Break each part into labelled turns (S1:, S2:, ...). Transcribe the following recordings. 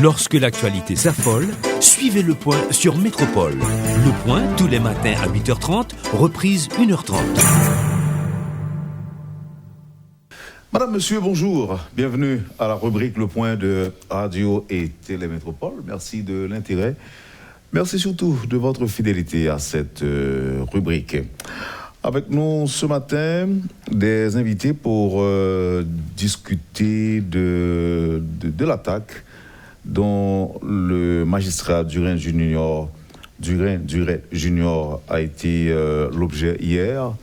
S1: Lorsque l'actualité s'affole, suivez Le Point sur Métropole. Le Point, tous les matins à 8h30, reprise 1h30.
S2: Madame, Monsieur, bonjour. Bienvenue à la rubrique Le Point de Radio et Télémétropole. Merci de l'intérêt. Merci surtout de votre fidélité à cette rubrique. Avec nous ce matin, des invités pour discuter de l'attaque dont le magistrat Durin Junior a été l'objet hier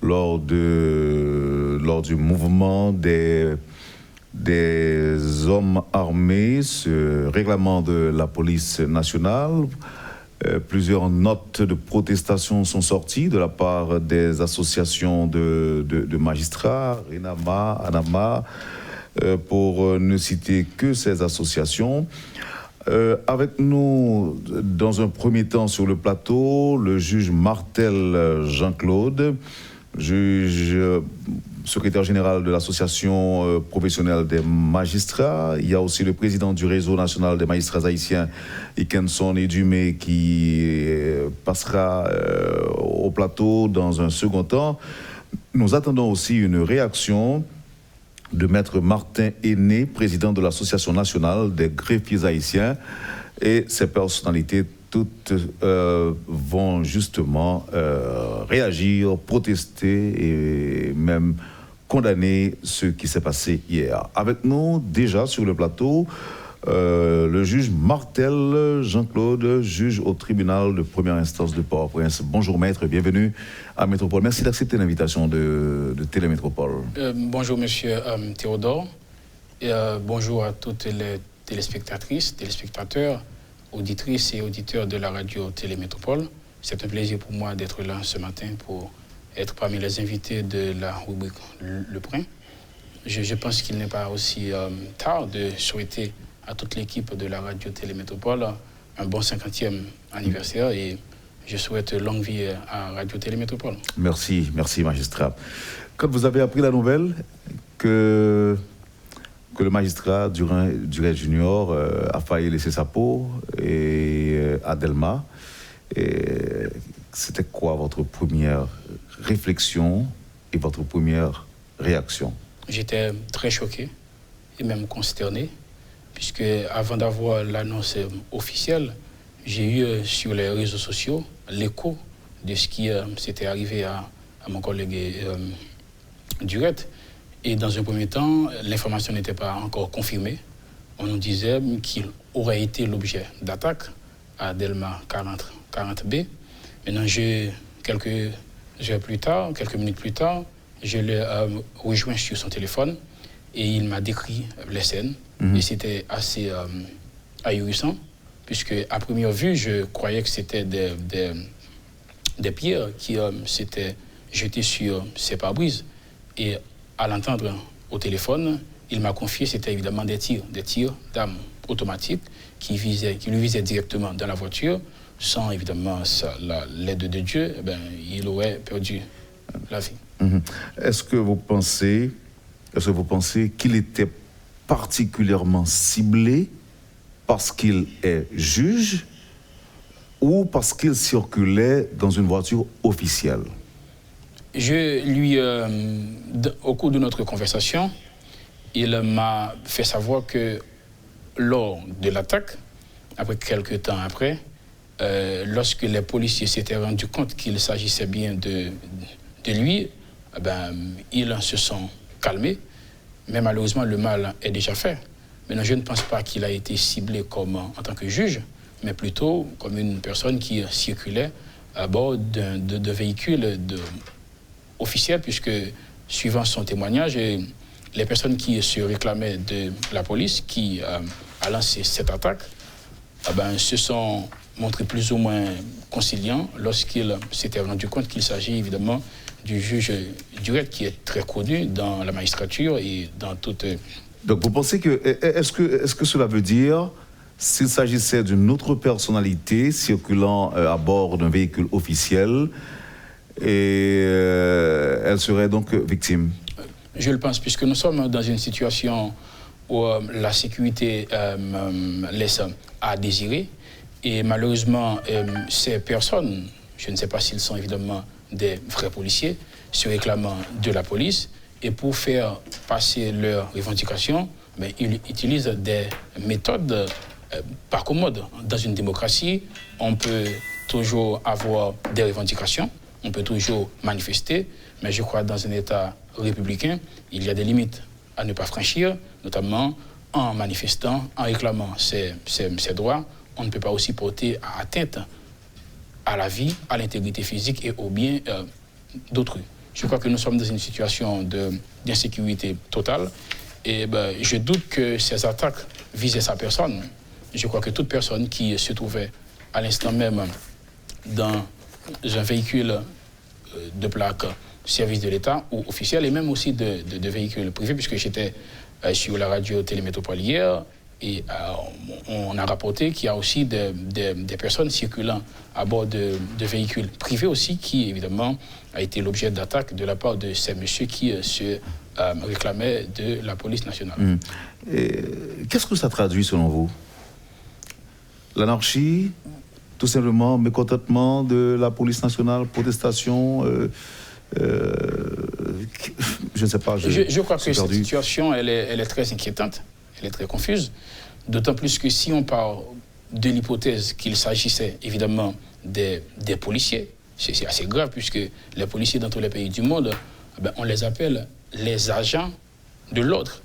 S2: lors du mouvement des hommes armés, ce règlement de la police nationale. Plusieurs notes de protestation sont sorties de la part des associations de magistrats, RENAMA, ANAMA, pour ne citer que ces associations. Avec nous, dans un premier temps sur le plateau, le juge Martel Jean-Claude, juge secrétaire général de l'association professionnelle des magistrats. Il y a aussi le président du réseau national des magistrats haïtiens, Ikenson Edumé, qui passera au plateau dans un second temps. Nous attendons aussi une réaction de Maître Martin Aîné, président de l'Association nationale des greffiers haïtiens. Et ces personnalités toutes vont justement réagir, protester et même condamner ce qui s'est passé hier. Avec nous, déjà sur le plateau, le juge Martel Jean-Claude, juge au tribunal de première instance de Port-au-Prince. Bonjour maître, bienvenue à Métropole. Merci d'accepter l'invitation de Télémétropole.
S3: Bonjour monsieur Théodore, et bonjour à toutes les téléspectatrices, téléspectateurs, auditrices et auditeurs de la radio Télémétropole. C'est un plaisir pour moi d'être là ce matin pour être parmi les invités de la rubrique Le Point. Je pense qu'il n'est pas aussi tard de souhaiter à toute l'équipe de la radio Télémétropole un bon 50e anniversaire et je souhaite longue vie à Radio Télémétropole.
S2: Merci magistrat. Quand vous avez appris la nouvelle que le magistrat Durin Junior a failli laisser sa peau à Delma, c'était quoi votre première réflexion et votre première réaction?
S3: J'étais très choqué et même consterné, puisque avant d'avoir l'annonce officielle, j'ai eu sur les réseaux sociaux l'écho de ce qui s'était arrivé à mon collègue Duret. Et dans un premier temps, l'information n'était pas encore confirmée. On nous disait qu'il aurait été l'objet d'attaque à Delma 40B. Maintenant, quelques minutes plus tard, je l'ai rejoint sur son téléphone et il m'a décrit les scènes. Et c'était assez ahurissant, puisque à première vue, je croyais que c'était des pierres qui s'étaient jetées sur ses pare-brises. Et à l'entendre au téléphone, il m'a confié que c'était évidemment des tirs d'armes automatiques qui lui visaient directement dans la voiture. Sans évidemment l'aide de Dieu, il aurait perdu la vie.
S2: Est-ce que vous pensez qu'il était particulièrement ciblé parce qu'il est juge ou parce qu'il circulait dans une voiture officielle?
S3: Je lui, au cours de notre conversation, il m'a fait savoir que lors de l'attaque, quelques temps après, lorsque les policiers s'étaient rendus compte qu'il s'agissait bien de lui, ils se sont calmés. Mais malheureusement, le mal est déjà fait. Maintenant, je ne pense pas qu'il a été ciblé en tant que juge, mais plutôt comme une personne qui circulait à bord de véhicules officiels, puisque, suivant son témoignage, les personnes qui se réclamaient de la police, qui a lancé cette attaque, se sont montrés plus ou moins conciliants lorsqu'ils s'étaient rendus compte qu'il s'agit évidemment du juge Duret, qui est très connu dans la magistrature et dans toute...
S2: Donc vous pensez que... Est-ce que cela veut dire, s'il s'agissait d'une autre personnalité circulant à bord d'un véhicule officiel, elle serait donc victime?
S3: Je le pense, puisque nous sommes dans une situation où la sécurité laisse à désirer. Et malheureusement, ces personnes, je ne sais pas s'ils sont évidemment des vrais policiers, se réclamant de la police. Et pour faire passer leurs revendications, mais ils utilisent des méthodes pas commodes. Dans une démocratie, on peut toujours avoir des revendications, on peut toujours manifester, mais je crois que dans un État républicain, il y a des limites à ne pas franchir, notamment en manifestant, en réclamant ses droits. On ne peut pas aussi porter atteinte à la vie, à l'intégrité physique et au bien d'autrui. Je crois que nous sommes dans une situation d'insécurité totale et je doute que ces attaques visaient sa personne. Je crois que toute personne qui se trouvait à l'instant même dans un véhicule de plaque service de l'État ou officiel et même aussi de véhicules privés, puisque j'étais sur la radio Télémétropole hier et on a rapporté qu'il y a aussi des personnes circulant à bord de véhicules privés aussi qui évidemment a été l'objet d'attaques de la part de ces messieurs qui se réclamaient de la police nationale.
S2: Qu'est-ce que ça traduit selon vous? L'anarchie, tout simplement, mécontentement de la police nationale, protestation, je ne sais pas.
S3: Je crois que cette situation, elle est très inquiétante, elle est très confuse, d'autant plus que si on parle de l'hypothèse qu'il s'agissait évidemment des policiers, c'est assez grave puisque les policiers dans tous les pays du monde, on les appelle les agents de l'ordre.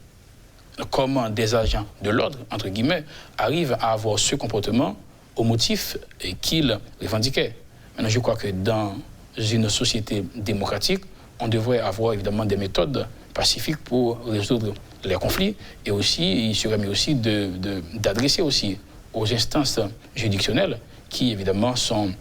S3: Comment des agents de l'ordre, entre guillemets, arrivent à avoir ce comportement au motif qu'ils revendiquaient. Maintenant, je crois que dans une société démocratique, on devrait avoir évidemment des méthodes pacifiques pour résoudre les conflits et aussi, il serait mieux aussi d'adresser aussi aux instances juridictionnelles qui, évidemment, sont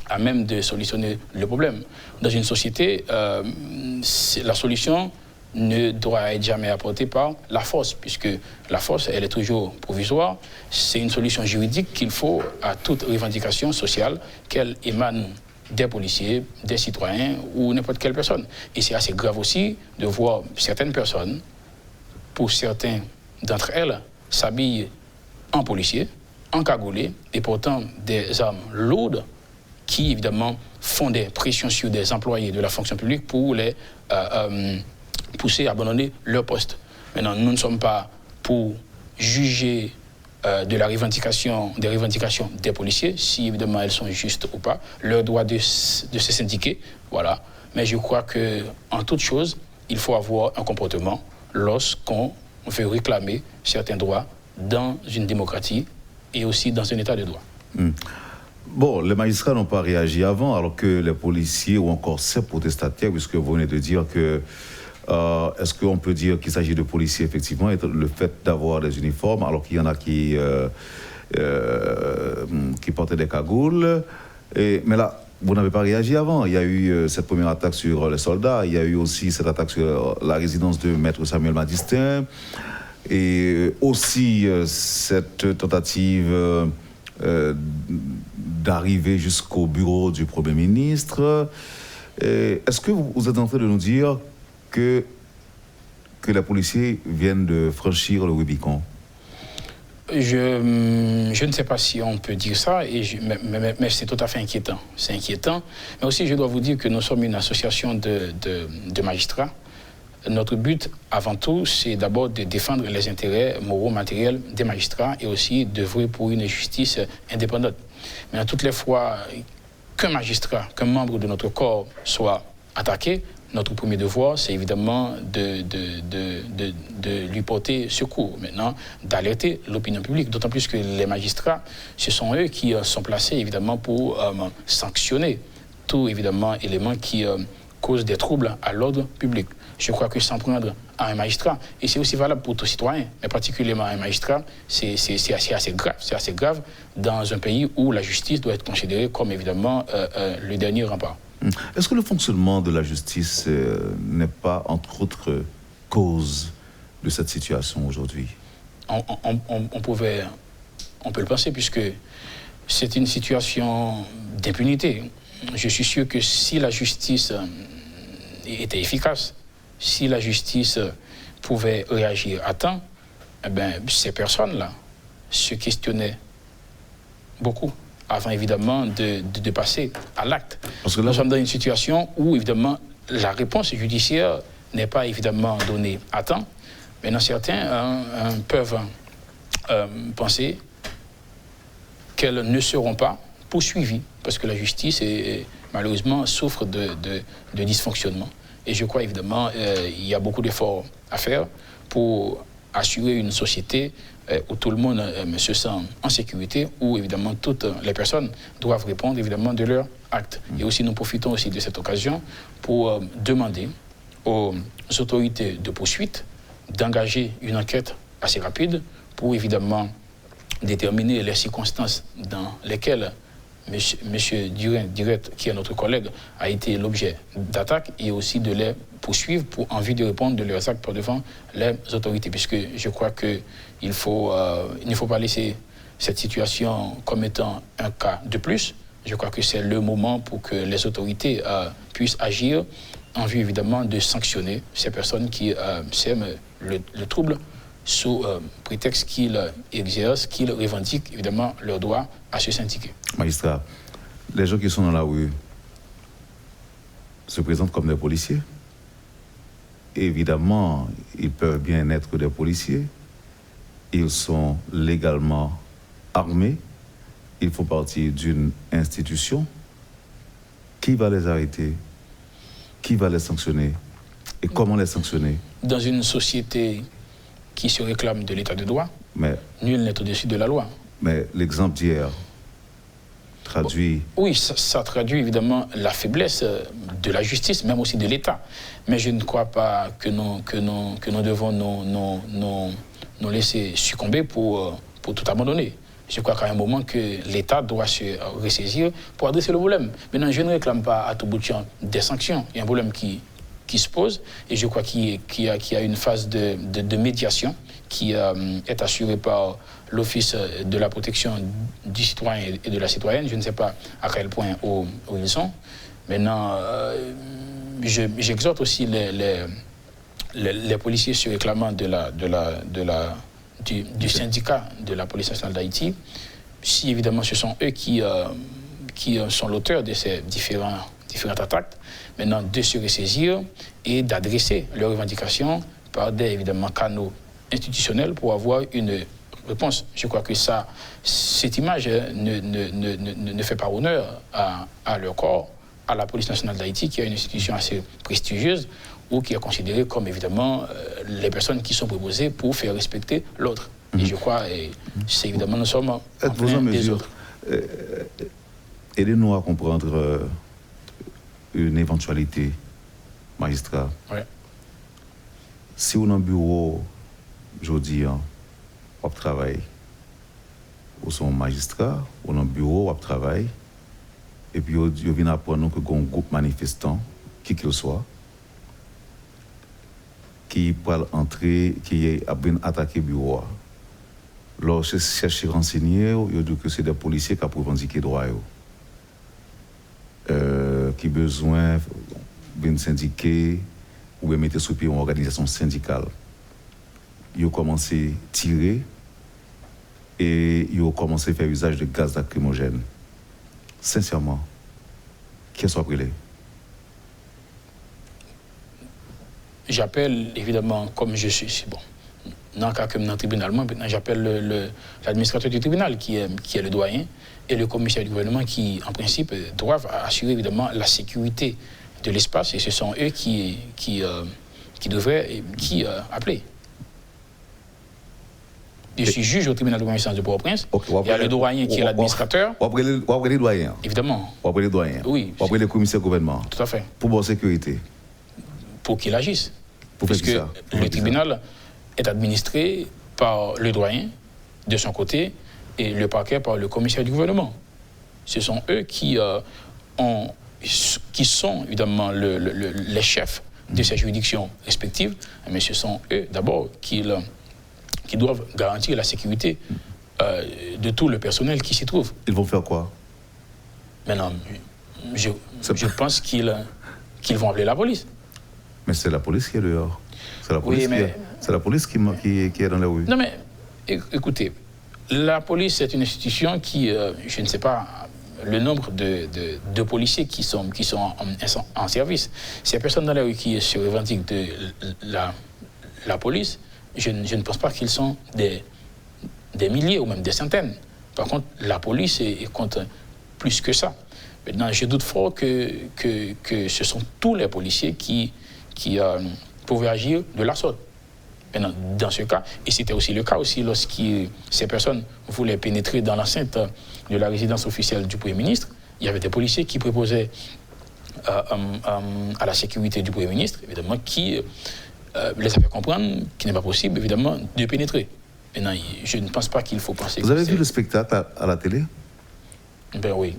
S3: à même de solutionner le problème. Dans une société, la solution ne doit être jamais apportée par la force, puisque la force, elle est toujours provisoire. C'est une solution juridique qu'il faut à toute revendication sociale, qu'elle émane des policiers, des citoyens ou n'importe quelle personne. Et c'est assez grave aussi de voir certaines personnes, pour certains d'entre elles, s'habillent en policiers, encagoulés, et pourtant des armes lourdes qui, évidemment, font des pressions sur des employés de la fonction publique pour les pousser à abandonner leur poste. Maintenant, nous ne sommes pas pour juger des revendications des policiers, si évidemment elles sont justes ou pas, leur droit de se syndiquer, voilà. Mais je crois qu'en toute chose, il faut avoir un comportement lorsqu'on veut réclamer certains droits dans une démocratie et aussi dans un état de droit.
S2: Bon, les magistrats n'ont pas réagi avant, alors que les policiers ou encore ces protestataires, puisque vous venez de dire que est-ce qu'on peut dire qu'il s'agit de policiers, effectivement, et le fait d'avoir des uniformes, alors qu'il y en a qui portaient des cagoules. Mais là, vous n'avez pas réagi avant. Il y a eu cette première attaque sur les soldats, il y a eu aussi cette attaque sur la résidence de Maître Samuel Madistin, et aussi cette tentative d'arriver jusqu'au bureau du Premier ministre. Est-ce que vous êtes en train de nous dire que les policiers viennent de franchir le Rubicon?
S3: Je ne sais pas si on peut dire ça, mais c'est tout à fait inquiétant. C'est inquiétant. Mais aussi, je dois vous dire que nous sommes une association de magistrats. Notre but, avant tout, c'est d'abord de défendre les intérêts moraux, matériels des magistrats et aussi d'œuvrer pour une justice indépendante. Mais toutes les fois qu'un magistrat, qu'un membre de notre corps soit attaqué, notre premier devoir, c'est évidemment de lui porter secours, maintenant, d'alerter l'opinion publique, d'autant plus que les magistrats, ce sont eux qui sont placés, évidemment, pour sanctionner tout, évidemment, élément qui cause des troubles à l'ordre public. Je crois que s'en prendre à un magistrat, et c'est aussi valable pour tout citoyen, mais particulièrement à un magistrat, c'est assez grave. C'est assez grave dans un pays où la justice doit être considérée comme, évidemment, le dernier rempart.
S2: Est-ce que le fonctionnement de la justice n'est pas, entre autres, cause de cette situation aujourd'hui?
S3: On peut le penser, puisque c'est une situation d'impunité. Je suis sûr que si la justice était efficace, si la justice pouvait réagir à temps, eh bien, ces personnes-là se questionnaient beaucoup avant évidemment de passer à l'acte. Parce que là, nous sommes dans une situation où évidemment la réponse judiciaire n'est pas évidemment donnée à temps. Maintenant, certains peuvent penser qu'elles ne seront pas poursuivies parce que la justice malheureusement souffre de dysfonctionnement. Et je crois évidemment il y a beaucoup d'efforts à faire pour assurer une société où tout le monde se sent en sécurité, où évidemment toutes les personnes doivent répondre évidemment de leurs actes. Et aussi nous profitons aussi de cette occasion pour demander aux autorités de poursuite d'engager une enquête assez rapide pour évidemment déterminer les circonstances dans lesquelles M. Direct, qui est notre collègue, a été l'objet d'attaques et aussi de les poursuivre en vue de répondre de leurs actes devant les autorités. Puisque je crois qu'il ne faut pas laisser cette situation comme étant un cas de plus. Je crois que c'est le moment pour que les autorités puissent agir en vue évidemment de sanctionner ces personnes qui sèment le trouble sous prétexte qu'ils exercent, qu'ils revendiquent évidemment leur droit à se syndiquer.
S2: Magistrat, les gens qui sont dans la rue se présentent comme des policiers. Évidemment, ils peuvent bien être des policiers. Ils sont légalement armés. Ils font partie d'une institution. Qui va les arrêter? Qui va les sanctionner? Et comment les sanctionner?
S3: Dans une société qui se réclame de l'état de droit, nul n'est au-dessus de la loi.
S2: Mais l'exemple d'hier traduit...
S3: Oui, ça traduit évidemment la faiblesse de la justice, même aussi de l'État. Mais je ne crois pas que nous devons nous laisser succomber pour tout abandonner. Je crois qu'à un moment que l'État doit se ressaisir pour adresser le problème. Maintenant, je ne réclame pas à tout bout de champ des sanctions. Il y a un problème qui se pose et je crois qu'il y a une phase de médiation qui est assurée par l'Office de la protection du citoyen et de la citoyenne. Je ne sais pas à quel point où ils sont. Maintenant, j'exhorte aussi les policiers se réclamant du syndicat de la police nationale d'Haïti, si évidemment ce sont eux qui sont l'auteur de ces différentes attaques, maintenant de se ressaisir et d'adresser leurs revendications par des évidemment canaux institutionnels pour avoir une réponse. Je crois que cette image ne fait pas honneur à leur corps, à la police nationale d'Haïti, qui est une institution assez prestigieuse ou qui est considérée comme évidemment les personnes qui sont proposées pour faire respecter l'ordre. Et je crois, c'est évidemment nous sommes en plein des autres.
S2: Aidez-nous à comprendre une éventualité, magistrat.
S3: Ouais.
S2: Si on a un bureau, je dis, on travaille, ou son magistrat, on a un bureau, on travaille, et puis on vient apprendre que un groupe manifestant, qui qu'il soit, qui peut entrer, qui a bien attaqué le bureau. Lorsque cherche renseigner, il dit que c'est des policiers qui ont revendiqué droit. Qui besoin de syndiquer ou de mettre sous pied une organisation syndicale. Ils ont commencé à tirer et ils ont commencé à faire usage de gaz lacrymogène. Sincèrement, qui est-ce appelé?
S3: J'appelle évidemment, comme je suis, bon, dans le cas comme dans le tribunal, j'appelle l'administrateur du tribunal qui est le doyen et le commissaire du gouvernement qui, en principe, doivent assurer évidemment la sécurité de l'espace et ce sont eux qui devraient appeler. Je suis juge au tribunal de grande instance de Port-au-Prince. Il y a le doyen qui est l'administrateur.
S2: Vous appelez les doyens?
S3: Évidemment.
S2: Vous appelez les doyens?
S3: Oui.
S2: Vous appelez le commissaire du gouvernement?
S3: Tout à fait.
S2: Pour bonne sécurité?
S3: Pour qu'il agisse.
S2: Parce
S3: que le tribunal est administré par le doyen de son côté et le parquet par le commissaire du gouvernement. Ce sont eux qui sont évidemment les chefs de ces juridictions respectives, mais ce sont eux d'abord qui doivent garantir la sécurité de tout le personnel qui s'y trouve.
S2: Ils vont faire quoi?
S3: Maintenant, je pense qu'ils vont appeler la police.
S2: Mais c'est la police qui est dehors. C'est C'est la police qui est dans les rues.
S3: Non, mais écoutez, la police est une institution qui, je ne sais pas le nombre de policiers qui sont en service. S'il y a personne dans la rue qui se revendique de la police, je ne pense pas qu'ils sont des milliers ou même des centaines. Par contre, la police compte plus que ça. Maintenant, je doute fort que ce sont tous les policiers qui pouvaient agir de la sorte. Maintenant, dans ce cas, et c'était aussi le cas aussi lorsque ces personnes voulaient pénétrer dans l'enceinte de la résidence officielle du Premier ministre, il y avait des policiers qui proposaient à la sécurité du Premier ministre, évidemment, qui les a fait comprendre qu'il n'est pas possible, évidemment, de pénétrer. Maintenant, je ne pense pas qu'il faut penser...
S2: Vous avez vu le spectacle à la télé?
S3: Ben oui.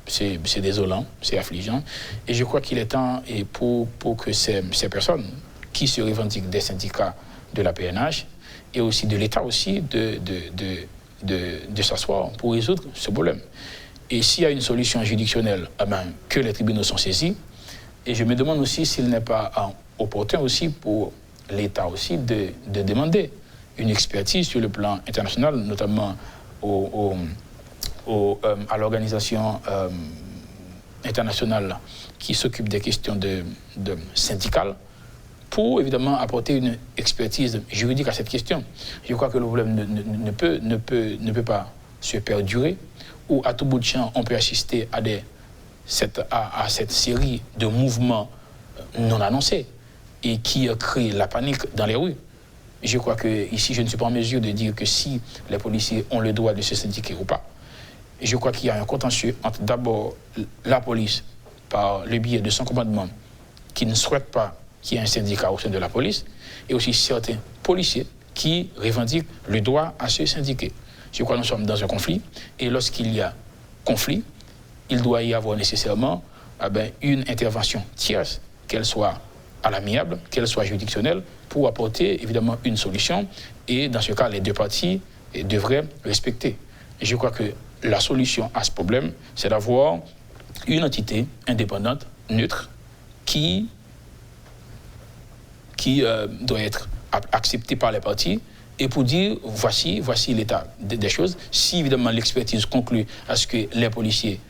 S3: C'est désolant, c'est affligeant. Et je crois qu'il est temps pour que ces personnes qui se revendiquent des syndicats de la PNH et aussi de l'État aussi de s'asseoir pour résoudre ce problème. Et s'il y a une solution juridictionnelle, que les tribunaux sont saisis. Et je me demande aussi s'il n'est pas opportun aussi pour l'État aussi de demander une expertise sur le plan international, notamment à l'organisation internationale qui s'occupe des questions de syndicales, pour évidemment apporter une expertise juridique à cette question. Je crois que le problème ne peut pas se perdurer, où à tout bout de champ, on peut assister à cette série de mouvements non annoncés et qui créent la panique dans les rues. Je crois que ici, je ne suis pas en mesure de dire que si les policiers ont le droit de se syndiquer ou pas. Je crois qu'il y a un contentieux entre d'abord la police, par le biais de son commandement, qui ne souhaite pas qu'il y ait un syndicat au sein de la police, et aussi certains policiers qui revendiquent le droit à se syndiquer. Je crois que nous sommes dans un conflit, et lorsqu'il y a conflit, il doit y avoir nécessairement une intervention tierce, qu'elle soit à l'amiable, qu'elle soit juridictionnelle, pour apporter évidemment une solution, et dans ce cas, les deux parties devraient respecter. Et je crois que la solution à ce problème, c'est d'avoir une entité indépendante, neutre, qui doit être acceptée par les parties, et pour dire voici l'état des choses. Si évidemment l'expertise conclut à ce que les policiers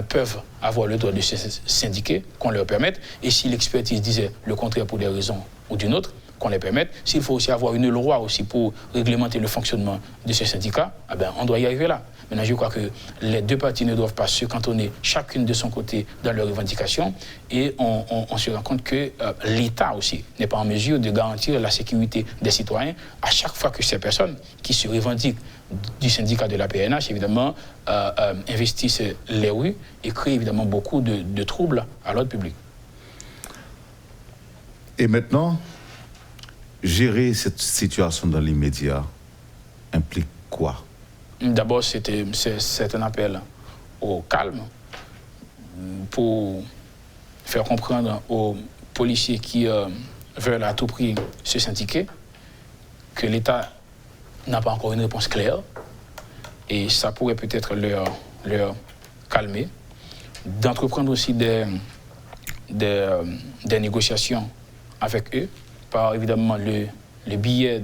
S3: peuvent avoir le droit de se syndiquer, qu'on leur permette, et si l'expertise disait le contraire pour des raisons ou d'une autre, qu'on les permette. S'il faut aussi avoir une loi aussi pour réglementer le fonctionnement de ces syndicats, on doit y arriver là. Maintenant, je crois que les deux parties ne doivent pas se cantonner chacune de son côté dans leurs revendications, et on se rend compte que l'État aussi n'est pas en mesure de garantir la sécurité des citoyens à chaque fois que ces personnes qui se revendiquent du syndicat de la PNH, évidemment, investissent les rues et créent évidemment beaucoup de troubles à l'ordre public.
S2: Et maintenant, gérer cette situation dans l'immédiat implique quoi?
S3: D'abord, c'est un appel au calme pour faire comprendre aux policiers qui veulent à tout prix se syndiquer que l'État n'a pas encore une réponse claire, et ça pourrait peut-être leur calmer, d'entreprendre aussi des négociations avec eux, par évidemment le biais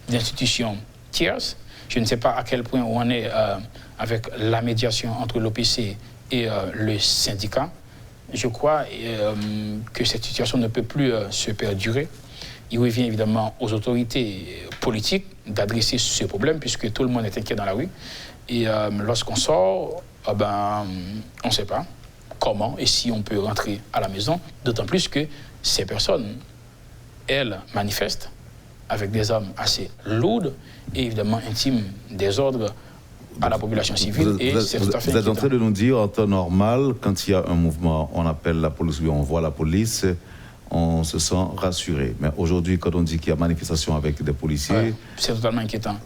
S3: d'institutions tierces. Je ne sais pas à quel point on est avec la médiation entre l'OPC et le syndicat. Je crois que cette situation ne peut plus se perdurer. Il revient évidemment aux autorités politiques d'adresser ce problème, puisque tout le monde est inquiet dans la rue. Et lorsqu'on sort, on ne sait pas comment et si on peut rentrer à la maison, d'autant plus que ces personnes, elles, manifestent avec des armes assez lourdes et évidemment intiment des ordres à la population civile. Vous
S2: êtes en train de nous dire, en temps normal, quand il y a un mouvement, on appelle la police, on voit la police, on se sent rassuré. Mais aujourd'hui, quand on dit qu'il y a manifestation avec des policiers...
S3: c'est totalement inquiétant.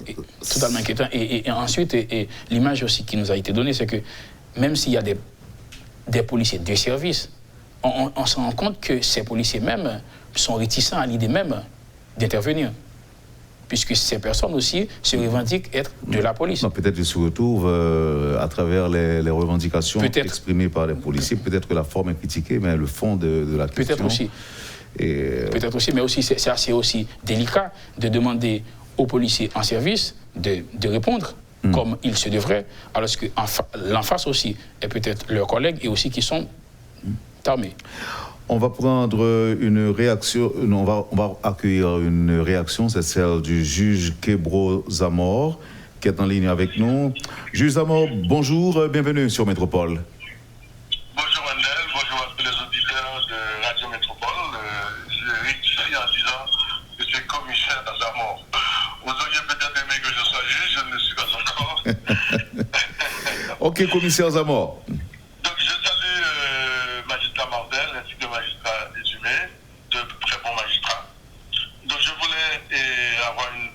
S3: Totalement inquiétant. Et ensuite, l'image aussi qui nous a été donnée, c'est que même s'il y a des policiers de service, on se rend compte que ces policiers même sont réticents à l'idée même d'intervenir, puisque ces personnes aussi se revendiquent être de la police.
S2: Peut-être qu'ils se retrouvent à travers les revendications exprimées par les policiers. Peut-être que la forme est critiquée, mais le fond de la question...
S3: Peut-être aussi. Peut-être aussi, mais aussi c'est assez aussi délicat de demander aux policiers en service de répondre comme il se devrait, alors que l'en face aussi est peut-être leurs collègues et aussi qui sont armés.
S2: On va prendre une réaction, on va accueillir une réaction, c'est celle du juge Kebro Zamor, qui est en ligne avec nous. Juge Zamor, bonjour, bienvenue sur Métropole.
S4: Bonjour Wendel, bonjour à tous les auditeurs de Radio Métropole. Je rectifie en disant que c'est commissaire Zamor. Vous auriez peut-être aimé que je sois juge, je ne le suis pas encore.
S2: Ok, commissaire Zamor.
S4: Donc je salue magistrat Martel ainsi que magistrat Exumé, de très bons magistrats. Donc je voulais avoir une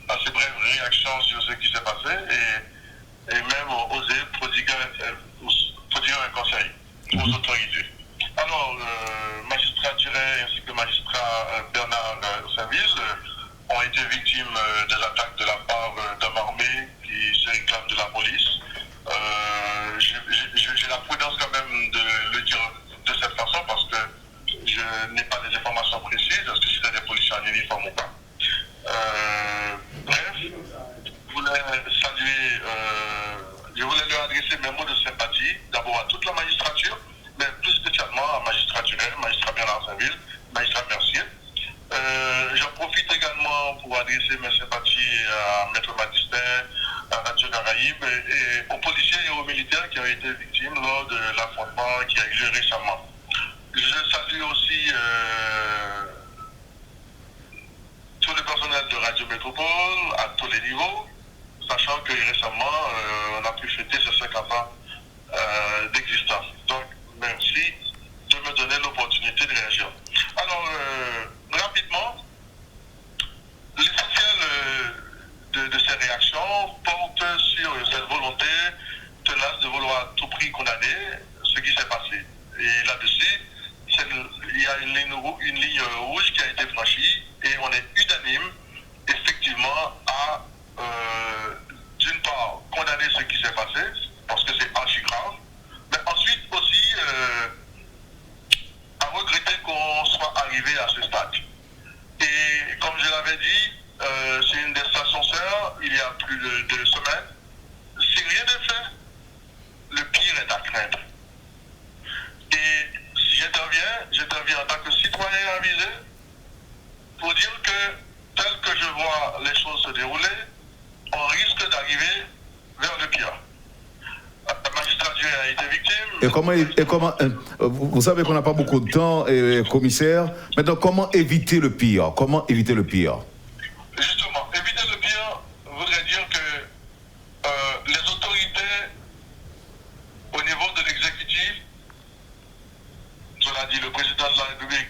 S4: assez brève réaction sur ce qui s'est passé et même oser prodiguer un conseil aux autorités. Alors, magistrat Duret ainsi que magistrat Bernard Saville ont été victimes des attaques de la part d'hommes armés qui se réclament de la police. J'ai la prudence quand même de le dire de cette façon parce que je n'ai pas des informations précises, est-ce que c'était des policiers en uniforme ou pas. Bref, je voulais leur adresser mes mots de sympathie, d'abord à toute la magistrature, mais plus spécialement à magistrat Duret, magistrat Bernard Saville, magistrat Mercier. J'en profite également pour adresser mes sympathies à Maître Matistin, à Radio Caraïbe et aux policiers et aux militaires qui ont été victimes lors de l'affrontement qui a eu lieu récemment. Je salue aussi tout le personnel de Radio Métropole à tous les niveaux, sachant que récemment on a pu fêter ces 50 ans d'existence. Donc merci de me donner l'opportunité de réagir. Alors rapidement, l'essentiel de ces réactions porte sur cette volonté tenace de vouloir à tout prix condamner ce qui s'est passé. Et là-dessus, il y a une ligne rouge qui a été franchie et on est unanime effectivement à d'une part condamner ce qui s'est passé parce que c'est archi grave, mais ensuite aussi à regretter qu'on soit arrivé à ce stade. Et comme je l'avais dit, c'est une des stations sœurs, il y a plus de 2 semaines. Si rien n'est fait, le pire est à craindre. Et si j'interviens en tant que citoyen avisé pour dire que tel que je vois les choses se dérouler, on risque d'arriver vers le pire. La magistrature a été victime.
S2: Et comment vous savez qu'on n'a pas beaucoup de temps, commissaire. Maintenant, comment éviter le pire? Comment éviter le pire?
S4: Justement, éviter le pire voudrait dire que les autorités au niveau de l'exécutif, cela dit le président de la République,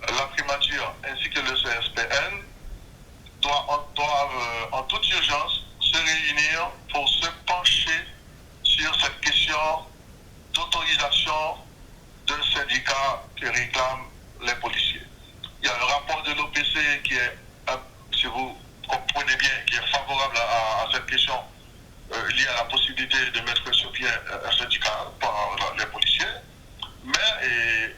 S4: la primature ainsi que le CSPN, doivent en toute urgence se réunir pour se pencher sur cette question d'autorisation d'un syndicat que réclament les policiers. Il y a le rapport de l'OPC qui est, si vous comprenez bien, qui est favorable à cette question liée à la possibilité de mettre sur pied un syndicat par les policiers, mais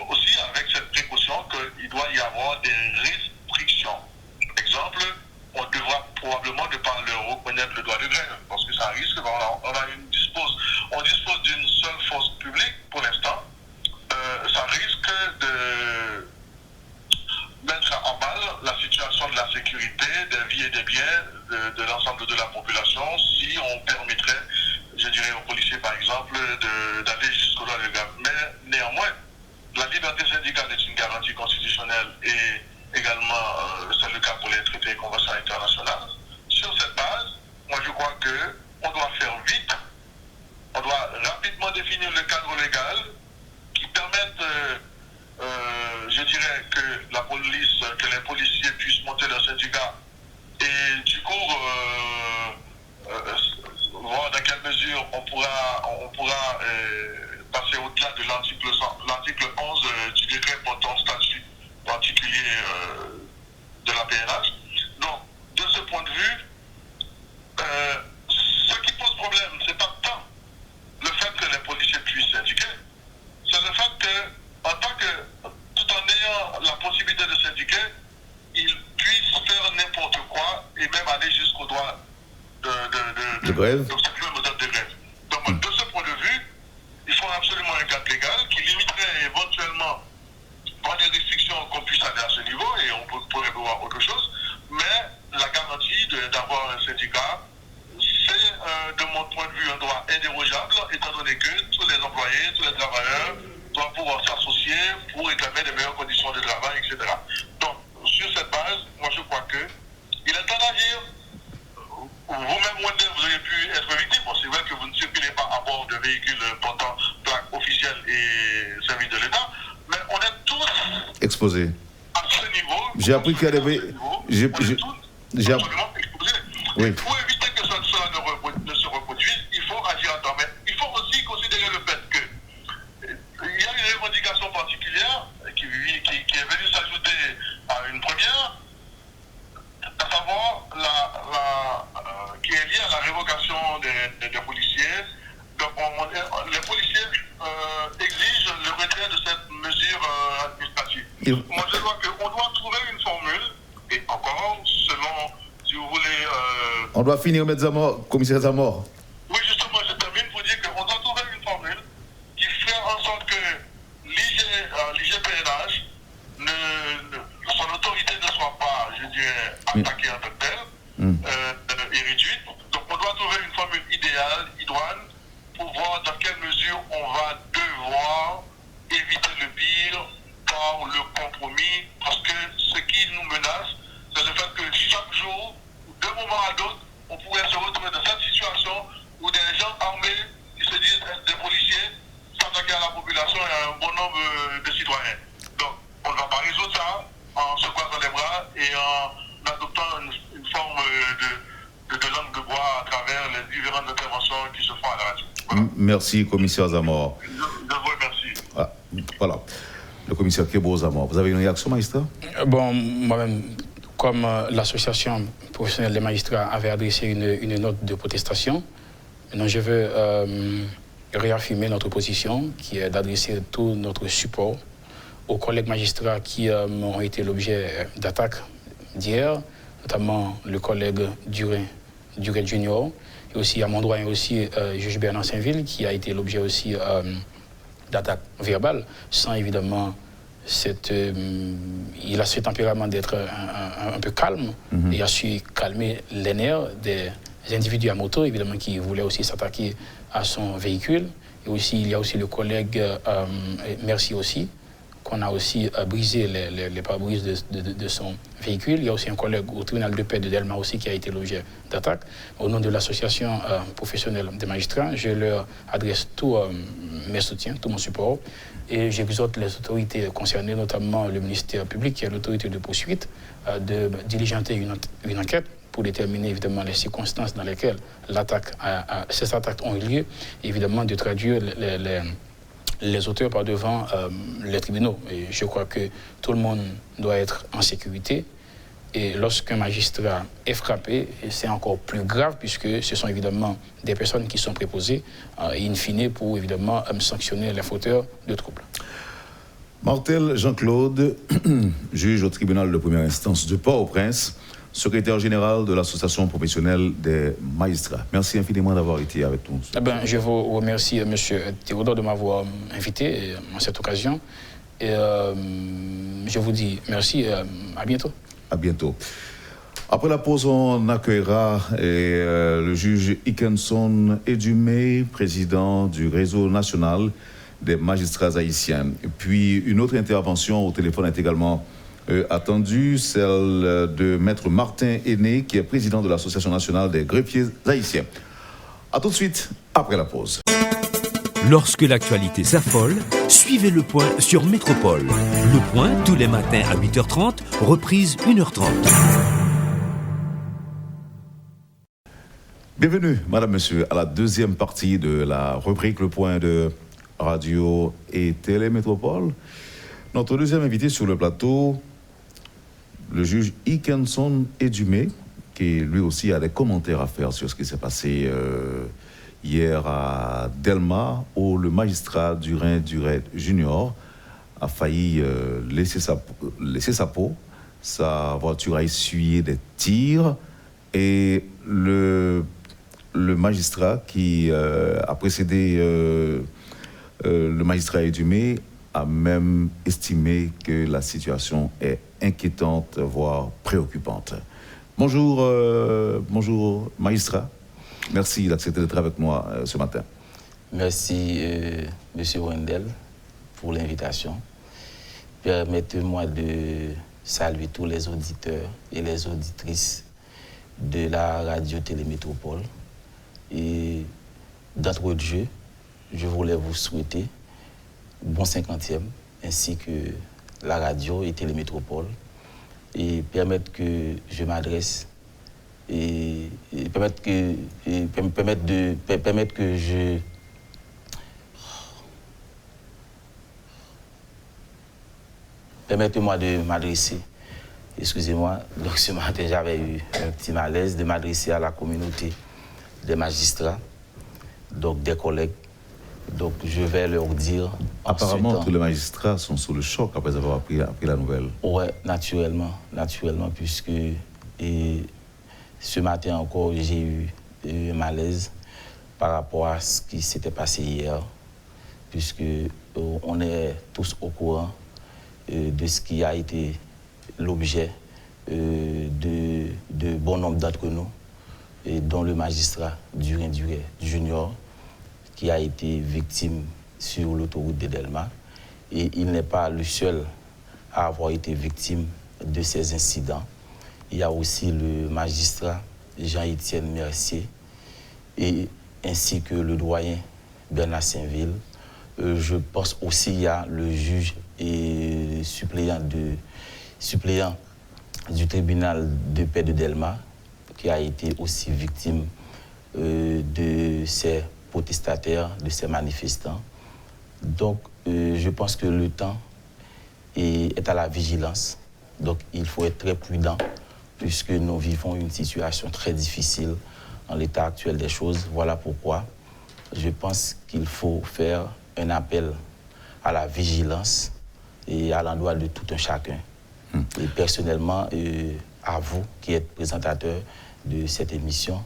S4: aussi avec cette précaution qu'il doit y avoir des restrictions. Exemple, on devra probablement ne pas leur reconnaître le droit de grève, parce que ça risque, on dispose d'une seule force publique pour l'instant, ça risque de mettre en mal la situation de la sécurité, des vies et des biens de l'ensemble de la population si on permettrait, je dirais aux policiers par exemple, d'aller jusqu'au droit de grève. Mais néanmoins, la liberté syndicale est une garantie constitutionnelle et également c'est le cas pour les traités et conventions internationales. Sur cette base, moi je crois qu'on doit faire vite, on doit rapidement définir le cadre légal qui permette, je dirais, que les policiers puissent monter leur syndicat et du coup voir dans quelle mesure on pourra passer au-delà de l'article 11 du décret portant statut particulier de la PNH. Donc, de ce point de vue, ce qui pose problème, c'est pas tant le fait que les policiers puissent syndiquer, c'est le fait que, en tant que notre droit
S2: de grève.
S4: d'obstruction de grève. Donc, de ce point de vue, il faut absolument un cadre légal qui limiterait éventuellement par des restrictions qu'on puisse aller à ce niveau, et on pourrait voir autre chose, mais la garantie d'avoir un syndicat, c'est de mon point de vue un droit indérogeable, étant donné que tous les employés, tous les travailleurs doivent pouvoir s'associer pour réclamer des meilleures conditions de travail, etc. Donc, sur cette base, moi je crois que il est temps d'agir. Vous-même, Wendell, vous auriez pu être victime. Bon, c'est vrai que vous ne circulez pas à bord de véhicules portant plaque officielle et service de l'État, mais on est tous
S2: exposés.
S4: À ce niveau.
S2: J'ai appris qu'il y avait. J'ai
S4: absolument exposés.
S2: Oui.
S4: Pour éviter que cela ne se reproduise, il faut agir à temps. Mais il faut aussi considérer le fait qu'il y a une revendication particulière qui est venue s'ajouter à une première, à savoir qui est liée à la révocation des policiers. Donc, les policiers exigent le retrait de cette mesure administrative. Moi, je crois qu'on doit trouver une formule, et encore, selon, si vous voulez...
S2: On doit finir, M. Zamor, commissaire Zamor.
S4: Oui, justement, je termine pour dire qu'on doit trouver une formule qui ferait en sorte que l'IGPNH, son autorité ne soit pas, je dirais, attaquée en tant que telle, et réduite. Donc, on doit trouver une formule idéale, idoine, pour voir dans quelle mesure on va devoir éviter le pire par le compromis, parce que ce qui nous menace, c'est le fait que chaque jour, d'un moment à l'autre, on pourrait se retrouver dans cette situation où des gens armés qui se disent être des policiers s'attaquer à la population et à un bon nombre de citoyens. Donc, on ne va pas résoudre ça en se croisant les bras et en adoptant une forme de langue de bois à travers les différentes interventions qui se font à la radio. Voilà.
S2: Merci, commissaire Zamor.
S4: Je vous remercie.
S2: Ah, voilà. Le commissaire Kebo Zamor. Vous avez une réaction, magistrat?
S3: Bon, moi-même, comme l'association professionnelle des magistrats avait adressé une note de protestation, maintenant je veux réaffirmer notre position, qui est d'adresser tout notre support aux collègues magistrats qui ont été l'objet d'attaques d'hier, notamment le collègue Duret Junior, et aussi à mon droit, et aussi juge Bernard Saint-Ville, qui a été l'objet aussi d'attaques verbales, sans évidemment il a ce tempérament d'être un peu calme, et a su calmer les nerfs des individus à moto, évidemment, qui voulaient aussi s'attaquer à son véhicule. Et aussi, il y a aussi le collègue, merci aussi, qu'on a aussi brisé les pare-brises de son véhicule. Il y a aussi un collègue au tribunal de paix de Delma aussi qui a été l'objet d'attaque. Au nom de l'association professionnelle des magistrats, je leur adresse tous mes soutiens, tout mon support. Et j'exhorte les autorités concernées, notamment le ministère public, qui est l'autorité de poursuite, de diligenter une enquête pour déterminer évidemment les circonstances dans lesquelles ces attaques ont eu lieu, et évidemment de traduire les auteurs par devant les tribunaux. Et je crois que tout le monde doit être en sécurité. Et lorsqu'un magistrat est frappé, c'est encore plus grave, puisque ce sont évidemment des personnes qui sont préposées, in fine, pour évidemment sanctionner les fauteurs de troubles.
S2: Martel Jean-Claude, juge au tribunal de première instance de Port-au-Prince, secrétaire général de l'association professionnelle des magistrats. Merci infiniment d'avoir été avec nous.
S3: Je vous remercie, M. Théodore, de m'avoir invité à cette occasion. Et je vous dis merci et à bientôt.
S2: À bientôt. Après la pause, on accueillera le juge Ikenson Edumé, président du réseau national des magistrats haïtiens. Et puis une autre intervention au téléphone est également attendue, celle de Maître Martin Aîné, qui est président de l'Association nationale des greffiers haïtiens. A tout de suite, après la pause.
S1: Lorsque l'actualité s'affole, suivez le point sur Métropole. Le point tous les matins à 8h30, reprise 1h30.
S2: Bienvenue, madame, monsieur, à la deuxième partie de la rubrique Le Point de Radio et Télé Métropole. Notre deuxième invité sur le plateau, le juge Ikenson Edumé, qui lui aussi a des commentaires à faire sur ce qui s'est passé hier à Delma, où le magistrat Duret Junior a failli laisser sa peau. Sa voiture a essuyé des tirs Et le magistrat qui a précédé le magistrat Edumé a même estimé que la situation est inquiétante, voire préoccupante. Bonjour, bonjour magistrat. Merci d'accepter d'être avec moi ce matin.
S5: Merci, Monsieur Wendel, pour l'invitation. Permettez-moi de saluer tous les auditeurs et les auditrices de la radio Télémétropole. Et d'entrée de jeu, je voulais vous souhaiter bon 50e, ainsi que la radio et Télémétropole, et permettre que je m'adresse Permettez-moi de m'adresser, excusez-moi, donc ce matin j'avais eu un petit malaise, de m'adresser à la communauté des magistrats, donc des collègues. Donc je vais leur dire...
S2: Apparemment, tous les magistrats sont sous le choc après avoir appris la nouvelle.
S5: Oui, naturellement, puisque ce matin encore, j'ai eu un malaise par rapport à ce qui s'était passé hier, puisque on est tous au courant de ce qui a été l'objet de bon nombre d'entre nous, et dont le magistrat Durin-Duret Junior, qui a été victime sur l'autoroute de Delma. Et il n'est pas le seul à avoir été victime de ces incidents. Il y a aussi le magistrat Jean-Étienne Mercier, et ainsi que le doyen Bernard Saint-Ville. Je pense aussi qu'il y a le juge et suppléant du tribunal de paix de Delma, qui a été aussi victime de ces protestataires, de ces manifestants. Donc, je pense que le temps est à la vigilance. Donc, il faut être très prudent, puisque nous vivons une situation très difficile en l'état actuel des choses. Voilà pourquoi je pense qu'il faut faire un appel à la vigilance et à l'endroit de tout un chacun. Et personnellement, à vous qui êtes présentateur de cette émission,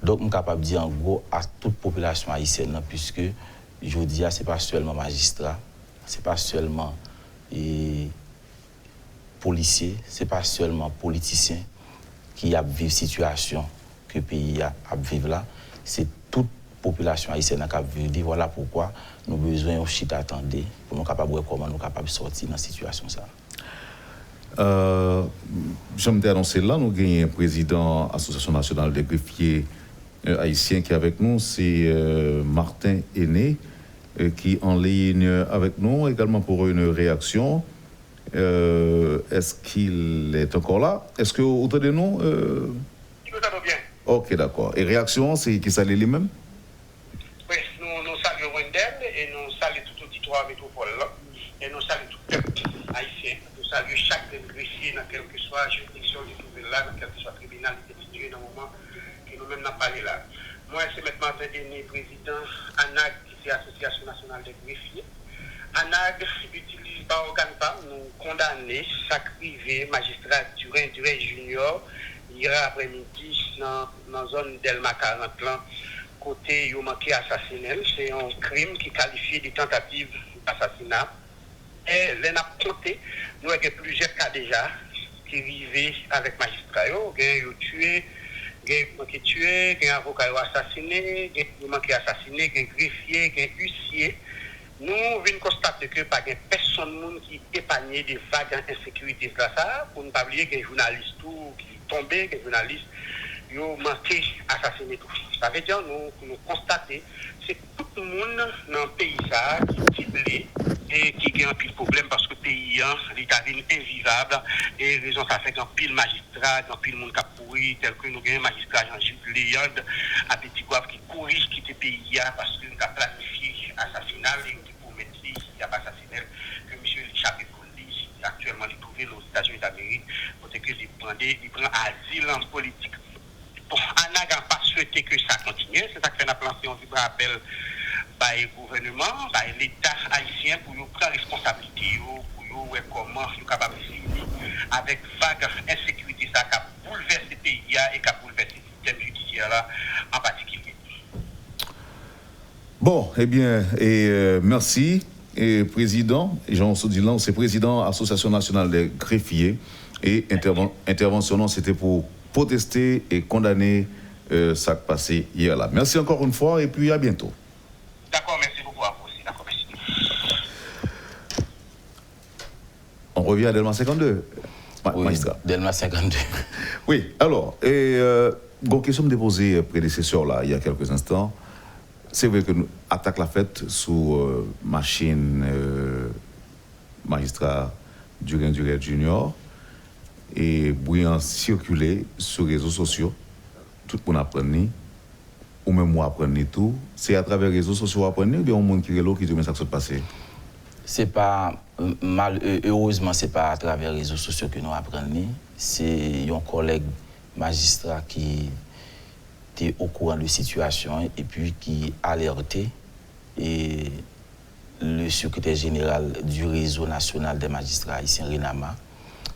S5: donc je suis capable de dire en gros à toute population haïtienne, puisque je dis, ce n'est pas seulement magistrat, ce n'est pas seulement policier, ce n'est pas seulement politicien qui a vécu situation que le pays a vécu là, c'est toute population haïtienne qui a vécu. Voilà pourquoi nous avons besoin aussi d'attendre pour nous capables de voir comment nous sommes capables de sortir dans cette situation.
S2: J'aime t'annoncer là, nous avons un président de l'Association nationale des greffiers haïtiens qui est avec nous, c'est Martin Aîné, qui est en ligne avec nous également pour une réaction. Est-ce qu'il est encore là? Est-ce que vous entendez nous?
S4: Nous entendons bien.
S2: Ok, d'accord. Et réaction, c'est qui salue lui-même?
S4: Oui, nous saluons Wendel et nous saluons tout auditoire métropole et nous saluons tout le peuple haïtien. Nous saluons chaque greffier dans quelle que soit juridiction du trouvé là, dans quel que soit tribunal qui est situé dans le moment que nous-mêmes n'avons parlé là. Moi, c'est maintenant Martin Aîné, président ANAG, qui est l'Association nationale des greffiers. ANAG utilise par organe PAM, nous condamner chaque privé magistrat Durin-Duret Junior hier après-midi dans la zone Delma 40 là, côté yo manqué assassinel. C'est un crime qui qualifie de tentative d'assassinat. Et l'on a compté, nous avons plusieurs cas déjà qui arrivent avec magistrat. Ils ont tué, ils ont tué, ils ont avocat assassiné, ils ont manqué assassiné, ils ont greffier, ils ont huissier. Nous venons constater que pas personne qui est épargné des vagues d'insécurité là, pour ne pas oublier que les journalistes qui sont tombés, que les journalistes qui ont manqué assassiné tout. Ça veut dire nous constatons c'est tout le monde dans le pays ça qui est ciblé et qui a un pile problème parce que le pays est invivable et raison ça fait qu'un pile magistrat, un pile monde qui a pourri, tel que nous avons un magistrat Jean-Jules Léon à Petit Guave qui courit quitter le pays parce que nous avons planifié assassinat et pour mettre il n'y a pas assassiné que M. Richard Condi actuellement il est trouvé aux États-Unis d'Amérique pour que il prend asile en politique. Bon, ANAG n'a pas souhaité que ça continue, c'est ça que fait un lancé un vibrant appel par le gouvernement, par l'État haïtien pour prendre responsabilité, pour voir comment nous sommes capables de finir avec vague insécurité ça qui a
S6: bouleverser le pays et qui a bouleversé le système judiciaire là en particulier.
S2: Bon, eh bien, merci. Et président, Jean Sodilan, c'est président de l'Association nationale des greffiers. Et intervention, c'était pour protester et condamner ça qui passé hier là. Merci encore une fois et puis à bientôt.
S6: D'accord, merci beaucoup à vous aussi. D'accord, merci.
S2: On revient à Delma 52.
S5: Oui, Delma 52.
S2: Oui, alors, une question me déposée prédécesseur là, il y a quelques instants. C'est vrai que nous attaquons la fête sous machine magistrat Durin Junior et bouillant circulé sur les réseaux sociaux. Tout le monde apprend, ou même moi apprends tout. C'est à travers les réseaux sociaux apprendre ou bien au monde qui est là qui dit mais ça se passe?
S5: C'est pas heureusement c'est pas à travers les réseaux sociaux que nous apprenons. C'est un collègue magistrat qui était au courant de la situation et puis qui alertait et le secrétaire général du réseau national des magistrats ici en Renama.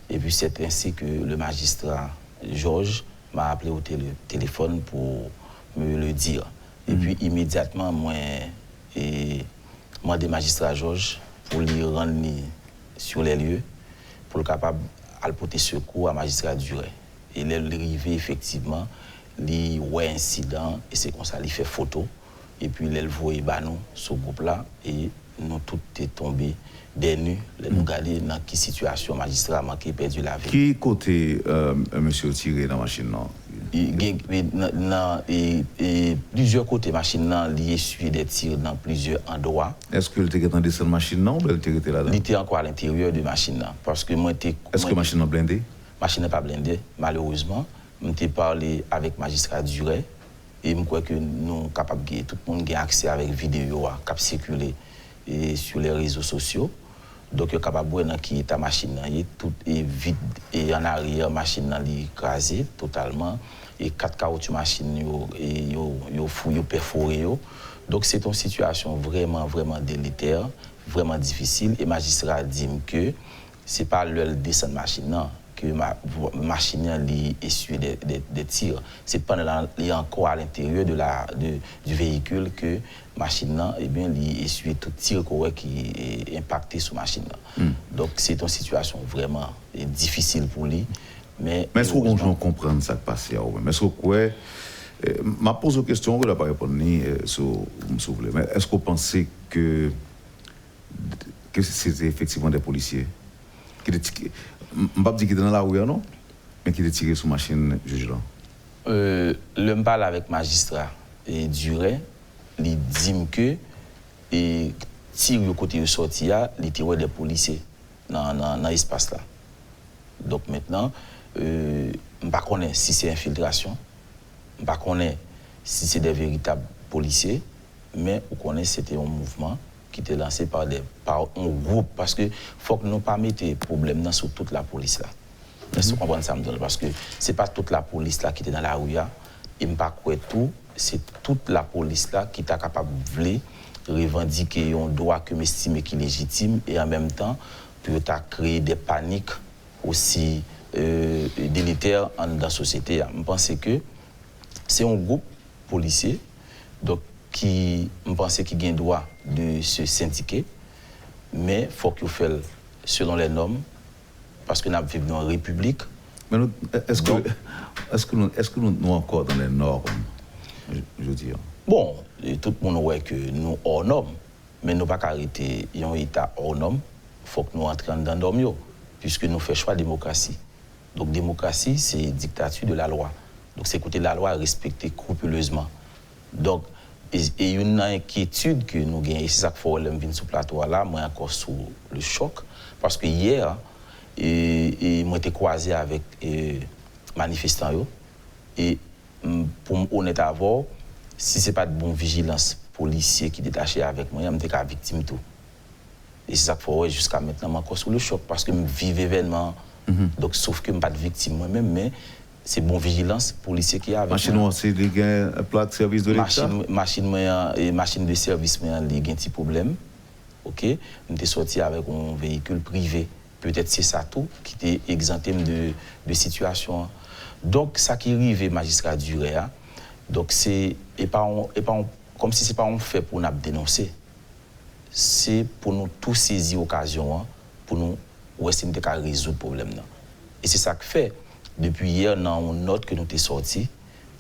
S5: Et puis c'est ainsi que le magistrat Georges m'a appelé au téléphone pour me le dire. Et puis immédiatement, moi des magistrats Georges pour lui rendre sur les lieux, pour le capable de porter secours à magistrat Duret. Et il est arrivé effectivement, il voit incident et c'est comme ça, il fait photo. Et puis il voit nous ce groupe-là et nous tous est tombés des nues. Nous regardons dans quelle situation magistrat manqué perdu la vie.
S2: Qui côté monsieur tiré dans la machine non?
S5: Plusieurs côtés machine non lié sur des tirs dans plusieurs endroits.
S2: Est-ce que le était dans cette machine non ou le était là-dedans?
S5: Il était encore à l'intérieur de machine parce que moi était.
S2: Est-ce que machine est blindée?
S5: Machine n'est pas blindée malheureusement. J'ai parlé avec magistrat Duret et je crois que nous sommes capables de tout le monde a accès avec vidéo qui circuler sur les réseaux sociaux. Donc, il est capable de voir qui est ta machine, tout est vide et en arrière, machine est écrasée totalement. Et 4 caoutchoucs machine, ils perforé. Donc, c'est une situation vraiment, vraiment délétère, vraiment difficile. Et le magistrat dit que ce n'est pas le descendre de machine, non, que ma machine est sur des tirs. C'est pendant qu'il est encore à l'intérieur du véhicule que la machine est sur tout tir qui est impacté sur la machine. Donc c'est une situation vraiment difficile pour lui. Mais
S2: est-ce qu'on peut comprendre ça qui passe? Est-ce que je pose une question, je ne vais pas répondre, mais est-ce que vous pensez que c'est effectivement des policiers qui je ne vais pas dire qu'il est dans la rue, non, mais qui est tiré sur la machine juge là?
S5: Le parle avec le magistrat et Duret, il dit que et tire au côté de sortie, il tire des policiers dans l'espace là. Donc maintenant, je ne sais pas si c'est infiltration, je ne sais pas si c'est des véritables policiers, mais on connaît c'était un mouvement qui était lancé par un groupe, parce que faut que nous pas mettre problème sur toute la police là. Est-ce que vous comprenez ça? Parce que c'est pas toute la police là qui était dans la rue, et pas quoi tout, c'est toute la police là qui est capable de revendiquer un droit que m'estime qui est légitime et en même temps peut créer des paniques aussi délétères dans la société. Je pense que c'est un groupe policier donc qui me pense qu'il a le droit de se syndiquer, mais il faut qu'il fasse selon les normes, parce que nous vivons dans une république.
S2: Mais est-ce que nous sommes encore dans les normes, je veux dire? Bon,
S5: tout le monde voit que nous hors normes, mais nous ne pouvons pas arrêter un État hors normes. Il faut que nous entrions dans les normes, puisque nous faisons choix de démocratie. Donc, démocratie, c'est dictature de la loi. Donc, c'est écouter la loi et respecter scrupuleusement. Donc, et une inquiétude que nous gagnons, c'est ça qu'il faut venir sur le plateau là, moi encore sous le choc, parce que hier, moi j'étais croisé avec manifestants et pour honnête avoir, si c'est pas de bonne vigilance policier qui détaché avec moi, j'étais qu'à victime tout. Et c'est ça qu'il faut jusqu'à maintenant, moi encore sous le choc, parce que je vis événement, donc sauf que je ne suis pas de victime moi-même, mais c'est bon vigilance policier qui a avec
S2: machine moi. C'est des plaque service de l'État.
S5: Machine de service mais il y a un petit problème. OK, on est sorti avec un véhicule privé. Peut-être c'est ça tout qui était exempté de situation. Donc, ça qui arrive, magistrat Duré, donc c'est comme si ce n'est pas un fait pour nous dénoncer. C'est pour nous tous saisir l'occasion, pour nous essayer de résoudre le problème. Et c'est ça que fait. Depuis hier, dans une note que nous avons sortie,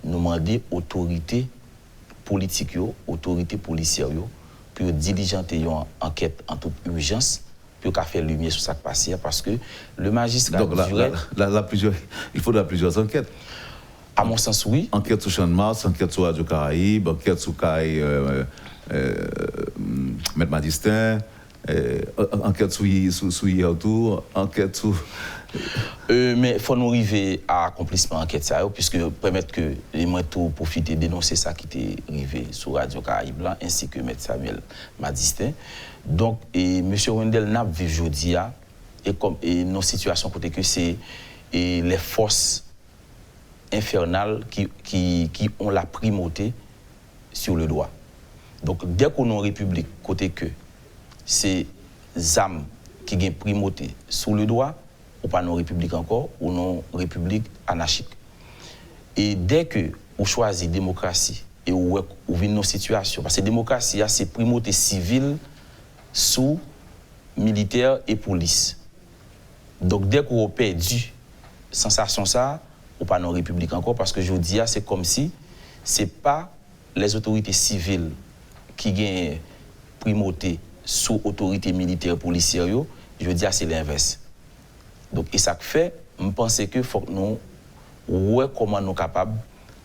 S5: nous demandons autorité politique, autorité policière, pour diligenter une enquête en toute urgence, pour faire lumière sur ce qui s'est passé, parce que le magistrat...
S2: Donc il faudra plusieurs enquêtes.
S5: À mon sens, oui.
S2: Enquête sur Champ de Mars, enquête sur Radio Caraïbe, enquête sur Maître Madistin, enquête sur Yaltour, enquête sur...
S5: mais il faut nous arriver à l'accomplissement de l'enquête, puisque permettre que les motos profitent de dénoncer ça qui était arrivé sur Radio Caraïbe, ainsi que M. Samuel Madistin. Donc, M. Wendel n'a vu aujourd'hui, et nos situations côté que c'est les forces infernales qui ont la primauté sur le droit. Donc, dès qu'on est en République, côté que c'est ZAM qui ont primauté sur le droit, ou pas non République encore, ou non République anarchique. Et dès que vous choisissez démocratie et vous vivez nos situations, parce que la démocratie, c'est primauté civile sous militaire et police. Donc dès que vous avez perdu sensation ça, ou pas non République encore, parce que je vous dis, c'est comme si ce n'est pas les autorités civiles qui ont primauté sous autorité militaire et policière, je veux dire, c'est l'inverse. Donc, et ça fait, je pense qu'il faut que nous voyons comment nous sommes capables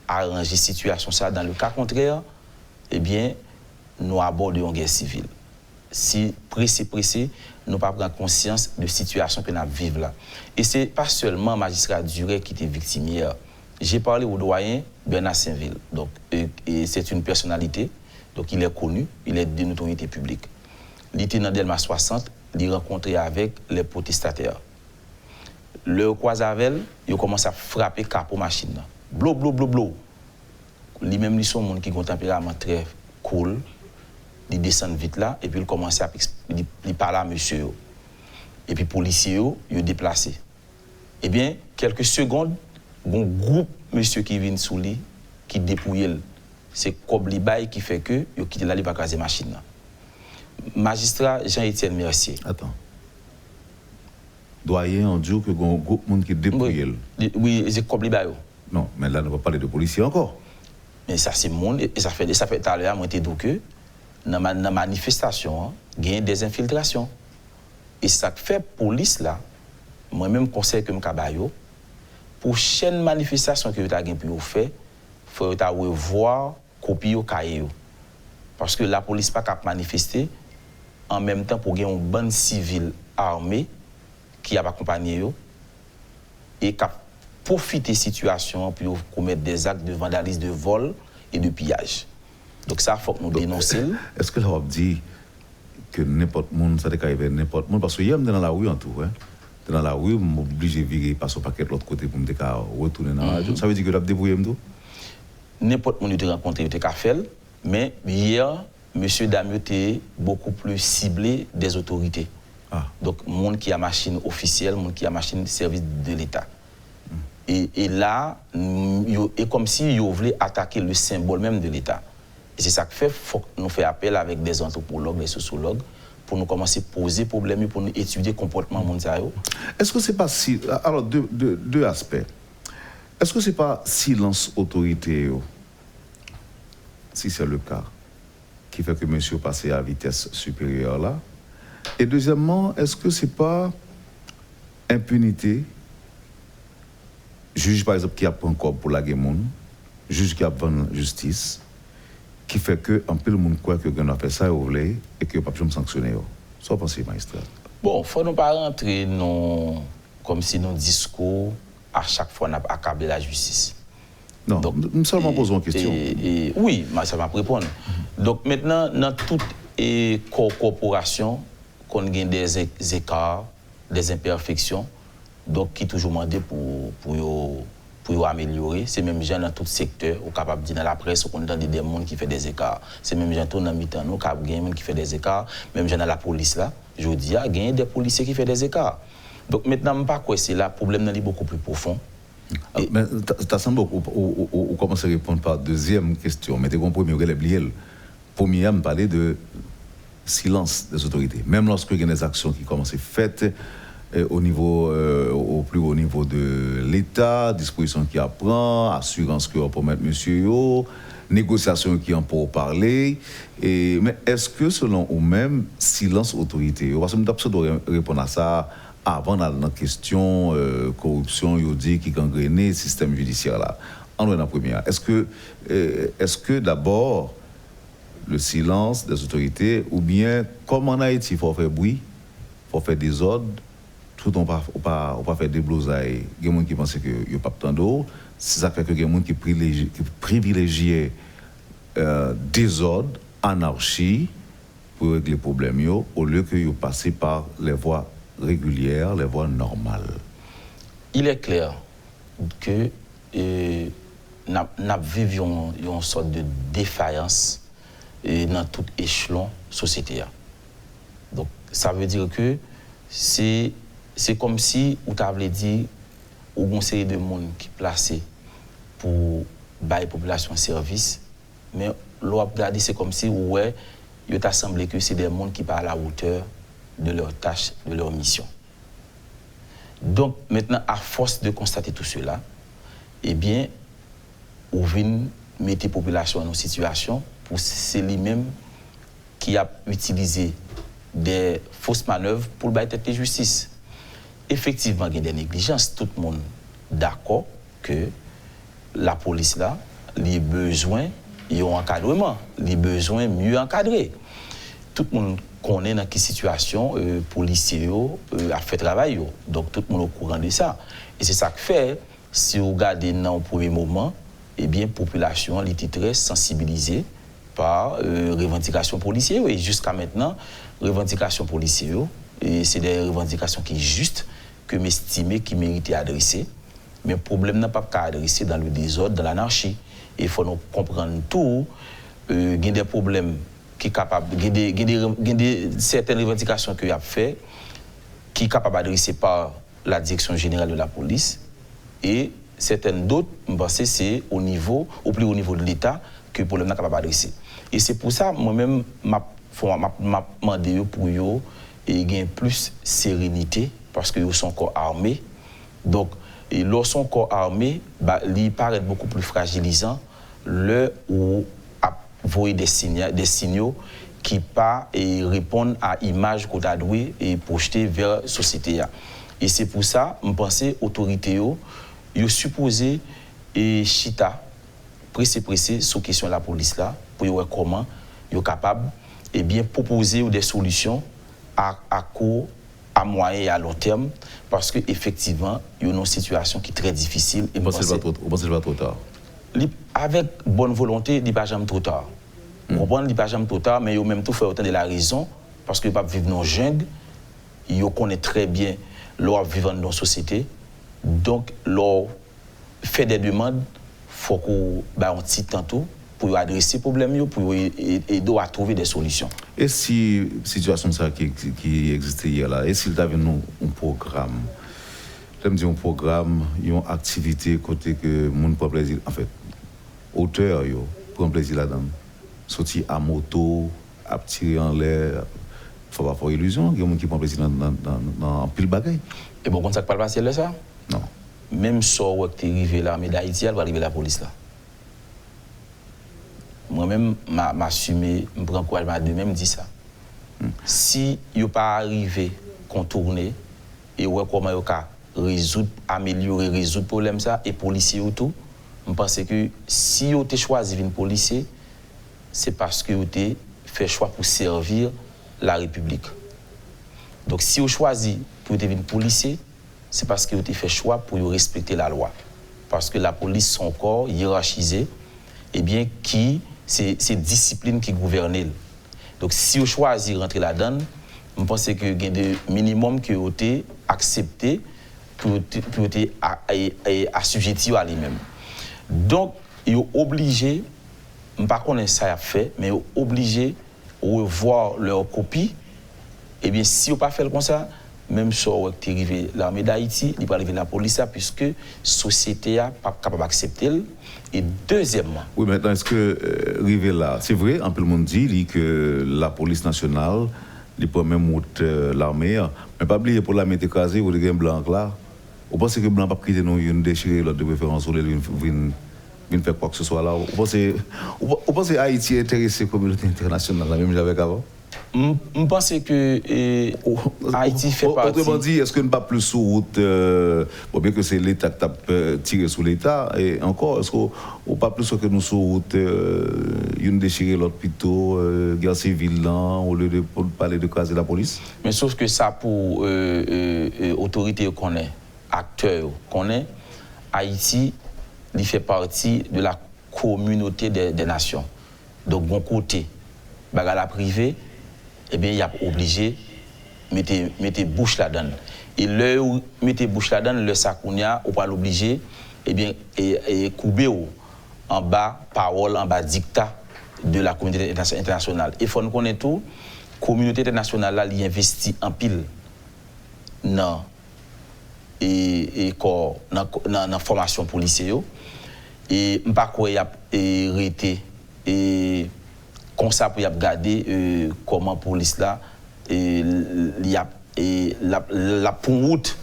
S5: d'arranger la situation. Ça. Dans le cas contraire, eh bien, nous abordons une guerre civile. Si pressé, nous ne pas prendre conscience de la situation que nous vivons là. Et ce n'est pas seulement le magistrat Duré qui était victime hier. J'ai parlé au doyen Bernard Saint-Ville. Donc, et c'est une personnalité, donc il est connu, il est d'une autorité publique. Il était dans Delma 60, il a rencontré avec les protestataires. Le Croisavel, il commence à frapper capot machine. Blo, blo, blo, blo. Lui-même, ils sont des gens qui ont un tempérament très cool. Ils descendent vite là, et puis ils commencent à parler à monsieur. Et puis les policiers, ils sont déplacés. Eh bien, quelques secondes, il y a un groupe de monsieur qui vient sous lui, qui dépouille. C'est comme les bails qui fait que ils quittent là, ils vont craser la machine. Magistrat Jean-Étienne Mercier.
S2: Attends. Doyen, on dit que y a un groupe de monde qui dépouille.
S5: Oui, c'est comme les bails.
S2: Non, mais là, on ne va pas parler de policiers encore.
S5: Mais ça, c'est monde, et ça fait tout à l'heure, moi, j'étais dit que dans la manifestation, il y a des infiltrations. Et ça fait police là, moi-même conseil que je pour chaque manifestation que vous avez fait, il faut revoir copie au cahier. Parce que la police n'est pas capable de manifester en même temps pour gagner une bande civile armée qui a accompagné et qui a profité de la situation pour commettre des actes de vandalisme, de vol et de pillage. Donc ça, il faut que nous dénoncions.
S2: Est-ce que l'on dit que n'importe monde, ça peut arriver n'importe monde? Parce que hier, je suis dans la rue en tout. Dans la rue, je suis obligé de virer passer au paquet de l'autre côté pour me retourner dans la radio. Ça veut dire que je vais débrouiller tout?
S5: N'importe monde que rencontré, il a fait. Mais hier, M. Damio était beaucoup plus ciblé des autorités. Ah. Donc, monde qui a machine officielle, monde qui a machine de service de l'État. Et là, c'est comme si ils voulaient attaquer le symbole même de l'État. Et c'est ça que fait, faut que nous fassions appel avec des anthropologues, des sociologues, pour nous commencer à poser problème, pour nous étudier le comportement mondial.
S2: Est-ce que c'est pas si... Alors, deux aspects. Est-ce que c'est pas silence autorité, si c'est le cas, qui fait que monsieur passe à vitesse supérieure là? Et deuxièmement, est-ce que c'est pas impunité, juge par exemple qui a pris un corps pour la guerre, juge qui a vendu justice, qui fait que un peu le monde croit que on a fait ça et que pas besoin de sanctionner. Ça pensez magistrat? Bon,
S5: faut nous pas rentrer non comme si nos discours à chaque fois on a accablé la justice.
S2: Non, nous seulement posons une question.
S5: Oui, mais ça va répondre. Donc maintenant, dans toute corporation, qu'on a des écarts, des imperfections, donc qui toujours demandé pour améliorer. C'est même gens dans tout secteur, ou capable de dire dans la presse, on a des gens qui font des écarts. C'est même gens dans mi-temps, nous, qui font des écarts. Même gens dans la police là, je dis, il y a des policiers qui font des écarts. Donc maintenant, je ne sais pas quoi c'est là, le problème est beaucoup plus profond.
S2: Mais tu as semblé ou commencer à répondre par deuxième question, mais tu as compris, mais le premier, me parler de silence des autorités. Même lorsque il y a des actions qui commencent à être faites au plus haut niveau de l'État, disposition qui apprend, assurance qui va promettre monsieur, négociation qui en pour parler. Mais est-ce que selon vous-même, silence autorité, parce que nous devons répondre à ça avant dans la question corruption, qui gangrène le système judiciaire là. En la première, est-ce que d'abord le silence des autorités, ou bien comme en Haïti, il faut faire bruit, il faut faire des ordres, tout on pas faire des blousailles. Il y a des gens qui pensent qu'il n'y a pas de temps d'eau. C'est ça fait que il y a des gens qui privilégient désordre, anarchie pour régler les problèmes, au lieu que passer par les voies régulières, les voies normales.
S5: Il est clair que nous vivons une sorte de défaillance dans tout échelon sociétaire. Donc, ça veut dire que c'est comme si, vous avez dit, ou une série de monde qui est placé pour bailler la population service, mais l'on regarde, c'est comme si, ouais, il t'a semblé que c'est des gens qui parlent à la hauteur de leur tâche, de leur mission. Donc, maintenant, à force de constater tout cela, eh bien, on vient mettre la population dans une situation pour c'est lui-même qui a utilisé des fausses manœuvres pour le tête de justice. Effectivement, il y a des négligences. Tout le monde d'accord que la police là, les besoins, il y a un encadrement, les besoins mieux encadrés. Tout le monde connaît dans quelle situation policiers a fait travail. Donc tout le monde est au courant de ça. Et c'est ça que fait, si vous regardez dans le premier moment, eh bien, la population était très sensibilisée par revendications policières. Et jusqu'à maintenant, revendications policières, c'est des revendications qui sont justes, que m'estimer qui méritent adresser. Mais le problème n'a pas qu'à adresser dans le désordre, dans l'anarchie. Il faut nous comprendre tout. Il y a des problèmes qui sont capables, il y a certaines revendications qu'il y a fait qui sont capables d'adresser par la direction générale de la police. Et certaines d'autres, je pense que c'est au plus haut niveau de l'État que le problème n'est capable d'adresser. Et c'est pour ça, moi-même, je demandé pour eux et gagner plus sérénité parce qu'ils sont encore armés. Donc, lorsqu'ils sont encore armés, ils paraissent beaucoup plus fragilisants où voyer des signaux qui pas répondent à l'image qu'on a doué et projeter vers la société. Et c'est pour ça, je pense que les autorités sont supposées chita pressé sur la question de la police là pour voir comment ils sont capables de proposer des solutions à court, à moyen et à long terme parce qu'effectivement, il y a une situation qui est très difficile.
S2: Vous pensez que ce n'est pas trop tard?
S5: Avec bonne volonté, il n'est pas jamais trop tard. On comprend qu'il n'est pas jamais trop tard, mais il y a même tout fait autant de la raison parce qu'ils ne peuvent pas vivre dans le jungle. Ils connaissent très bien leur vivre dans la société. Donc, leur fait des demandes, il faut qu'on ait un petit temps pour adresser les problèmes, pour aider à trouver des solutions. Et
S2: si la situation qui existait hier là, et s'il y avait un programme, un programme, une activité côté que le monde prend plaisir, en fait, auteur prend plaisir là-dedans, sortir à moto, à tirer en l'air, il ne faut pas faire illusion, il y a des gens qui prend plaisir dans pile bagaille. Et
S5: bon, quand ça ne parle pas de ça?
S2: Non.
S5: Même si tu es arrivé là, mais d'Haïti, elle va arriver la police là. Moi-même, m'assumer, je prends courage de même dire ça. Si vous n'êtes pas arrivé à contourner et comment vous résoudre, améliorer, résoudre le problème ça, et policiers autour, je pense que si vous avez choisi une policier, c'est parce que vous avez fait choix pour servir la République. Donc si vous choisi pour devenir policier, c'est parce que vous avez fait choix pour respecter la loi. Parce que la police, son corps hiérarchisé, eh bien, c'est discipline qui gouverne. Donc si vous choisissez de rentrer là-dedans, je pense qu'il y a des minimums que vous avez accepté pour être assujetti à lui-même. Donc, il est obligé, je ne sais pas comment ça a fait, mais il est obligé de revoir leur copie. Et bien, si vous n'avez pas fait comme ça, même chose qui est arrivé l'armée d'Haïti, il va arriver la police, puisque la société n'est pas capable d'accepter. Et deuxièmement...
S2: Oui, maintenant, est-ce que arrivé là, c'est vrai, un peu le monde dit que la police nationale, il peut même monter l'armée, mais pas oublier pour l'armée écrasée, ou les blancs là. Vous pensez que blanc pas quitter nous, une déchirer l'autre de préférence, ou vient faire quoi que ce soit là. Vous pensez Haïti est intéressé à la communauté internationale, même j'avais qu'avant?
S5: Je pense que Haïti fait partie...
S2: Autrement dit, est-ce que ne pas plus sous route, bien que c'est l'État qui a tiré sur l'État, et encore, est-ce qu'on pas plus que nous sous route, une déchirer l'autre plutôt, guerre civile là, au lieu de parler de caser la police?
S5: Mais sauf que ça, pour autorité qu'on est, acteurs qu'on est, Haïti, il fait partie de la communauté des nations. Donc, bon côté, la privée, eh bien, il y a obligé de mettre bouche là-dedans. Et là où mettre bouche là-dedans, le sakounia, on va l'obliger, eh bien, et couper en bas parole, en bas dictat de la communauté internationale. Il faut nous connaître tout, la communauté internationale, là, il investit en pile dans la formation policière. Et je ne sais pas quoi il a arrêté. Et comme ça, pour regarder comment la police là, la route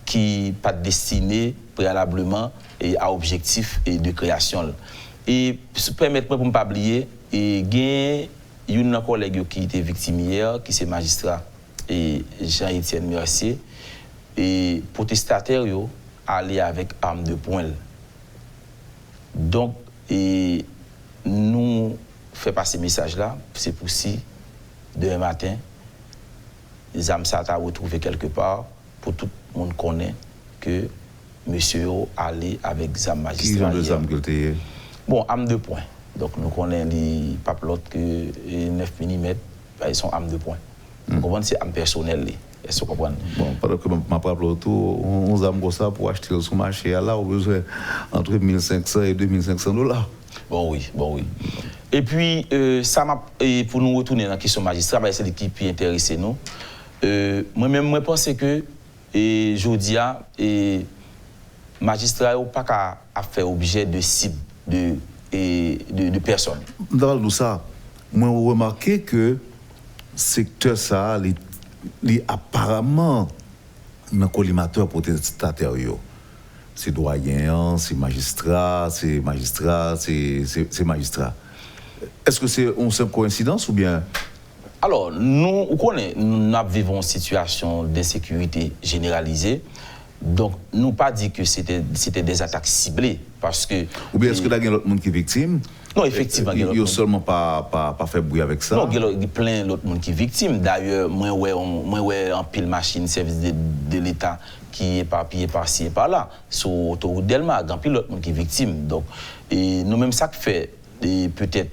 S5: qui n'est pas destinée préalablement à objectif de création. Et permettez-moi pour ne pas oublier, il y a un collègue qui était victime hier, qui est magistrat, et Jean-Étienne Mercier, et protestataires allaient avec arme de poing. Donc, nous faisons passer ce message-là, c'est pour si, demain matin, les âmes ça t'a retrouvé quelque part, pour tout le monde connaît que monsieur allait avec des âmes magistrats.
S2: Qui ont des âmes que tu
S5: Bon, arme de poing. Donc, nous connaissons les papelotes que 9 mm, ils sont armes de poing. Vous comprenez, c'est armes personnelles. Est-ce que vous comprenez?
S2: Bon, pendant que je rappelle autour, on a comme ça pour acheter sur le marché, là, on a besoin entre 1500 et 2500 $.
S5: Bon, oui. Et puis, pour nous retourner dans la question magistrat, c'est l'équipe qui intéresse nous. Moi-même, je pense que, aujourd'hui, les magistrats n'ont pas qu'à faire objet de cible de personnes.
S2: Dans tout ça, moi, j'ai remarqué que le secteur, ça, apparemment, dans le collimateur protestataire. C'est doyen, c'est magistrat, c'est magistrat. Est-ce que c'est une simple coïncidence ou bien?
S5: Alors, nous vivons une situation d'insécurité généralisée. Donc, nous pas dit que c'était des attaques ciblées. Parce que,
S2: ou bien est-ce que là, il y a d'autres monde qui est victime?
S5: Non, effectivement.
S2: Il n'y a seulement pas fait bruit avec ça.
S5: Non, il y a plein d'autres monde qui est victime. D'ailleurs, moi, en pile machine, service de l'État qui est éparpillé par-ci et par-là. Sur l'autoroute Delma, il y a plein d'autres monde qui est victime. Donc, nous-mêmes, ça fait peut-être.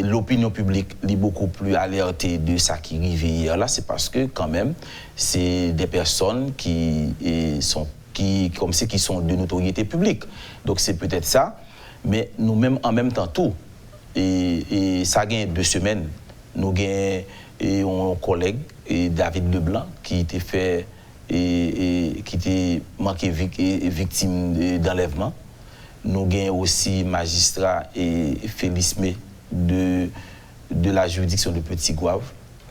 S5: L'opinion publique est beaucoup plus alertée de ça qui arrive hier là, c'est parce que quand même c'est des personnes qui sont de notoriété publique. Donc c'est peut-être ça, mais nous-mêmes en même temps tout. Et ça gagne 2 semaines. Nous avons un collègue, David Leblanc, qui était fait qui était manqué victime d'enlèvement. Nous avons aussi magistrat et Félix May de la juridiction de Petit Gouave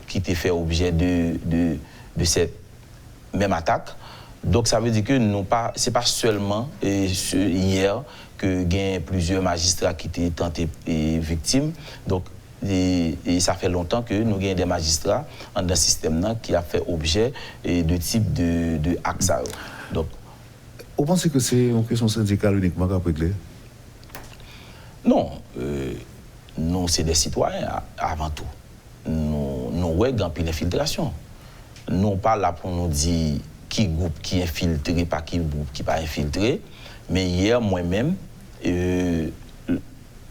S5: qui était fait objet de cette même attaque. Donc ça veut dire que ce n'est pas seulement hier que il y a plusieurs magistrats qui étaient tentés et victimes. Donc et ça fait longtemps que nous avons des magistrats dans un système qui a fait objet de type de actes. Donc,
S2: vous pensez que c'est une question syndicale uniquement qu'à régler?
S5: Non. Nous, c'est des citoyens avant tout. Nous avons une infiltration. Nous ne pas là pour nous dire qui groupe qui est infiltré, pas qui groupe qui n'est pas infiltré. Mais hier, moi-même,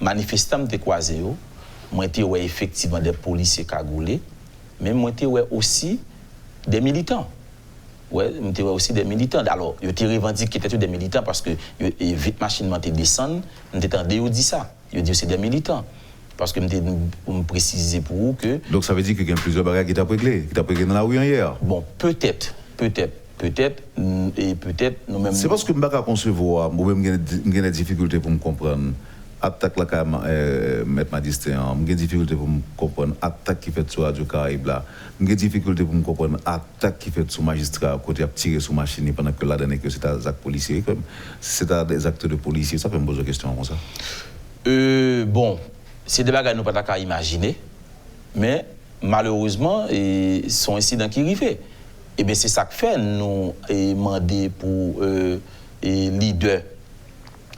S5: manifestant de croisé, moi, j'étais effectivement des policiers cagoulés, mais moi, j'étais aussi des militants. Ouais, mais aussi des militants. Alors, ils ont revendiqué qu'ils étaient des militants parce que vite machinement te descendent, on était en dit ça. Ils dit c'est des militants. Parce que je me préciser pour vous que...
S2: Donc ça veut dire qu'il y a plusieurs bagages qui t'a réglé dans la rue hier.
S5: Bon, peut-être, et peut-être nous-mêmes...
S2: C'est parce que je ne peux pas concevoir, moi-même j'ai des difficultés pour me comprendre. Attaque la cam mettre magistrat, j'ai des difficultés pour me comprendre. Attaque qui fait sur Radio Caraïbe là, j'ai des difficultés pour me comprendre. Attaque qui fait sur magistrat côté a tiré sur machine pendant que la dernière que c'est un acte policier, c'est des actes de policier, ça fait me poser une question comme ça.
S5: Bon, c'est des bagages nous pas qu'à imaginer, mais malheureusement, sont incidents qui arrivent. Et bien c'est ça que fait nous demander pour leader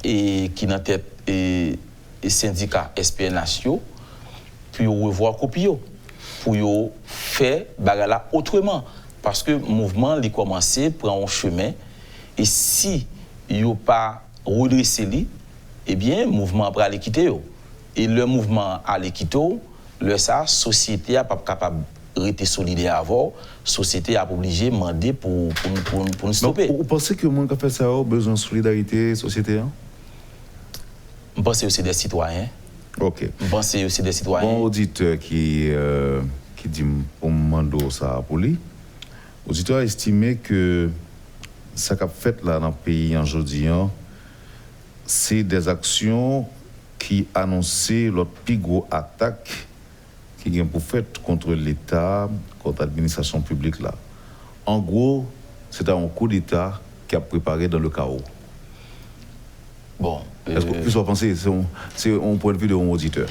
S5: et qui dans tête et syndicat SPNH pour revoir copie pour faire bagala autrement parce que le mouvement a commencé prend un chemin et si yo pas redressé li eh bien le mouvement va aller quitter et le mouvement aller quitter le ça société a pas capable rester solidaire avant société a obligé demander pour nous stopper.
S2: Donc, vous pensez que le monde qui a fait ça a besoin de solidarité société hein?
S5: Je pense aussi des citoyens.
S2: OK.
S5: Je pense aussi des citoyens.
S2: Bon auditeur qui dit pour demander ça pour lui. Auditeur a estimé que ça qu'a fait là dans le pays aujourd'hui, c'est des actions qui annonçaient l'autre plus gros attaque qui vient pour faire contre l'État, contre l'administration publique là. En gros, c'est un coup d'État qui a préparé dans le chaos.
S5: Bon.
S2: Est-ce que vous pensez c'est un point de vue de mon auditeur?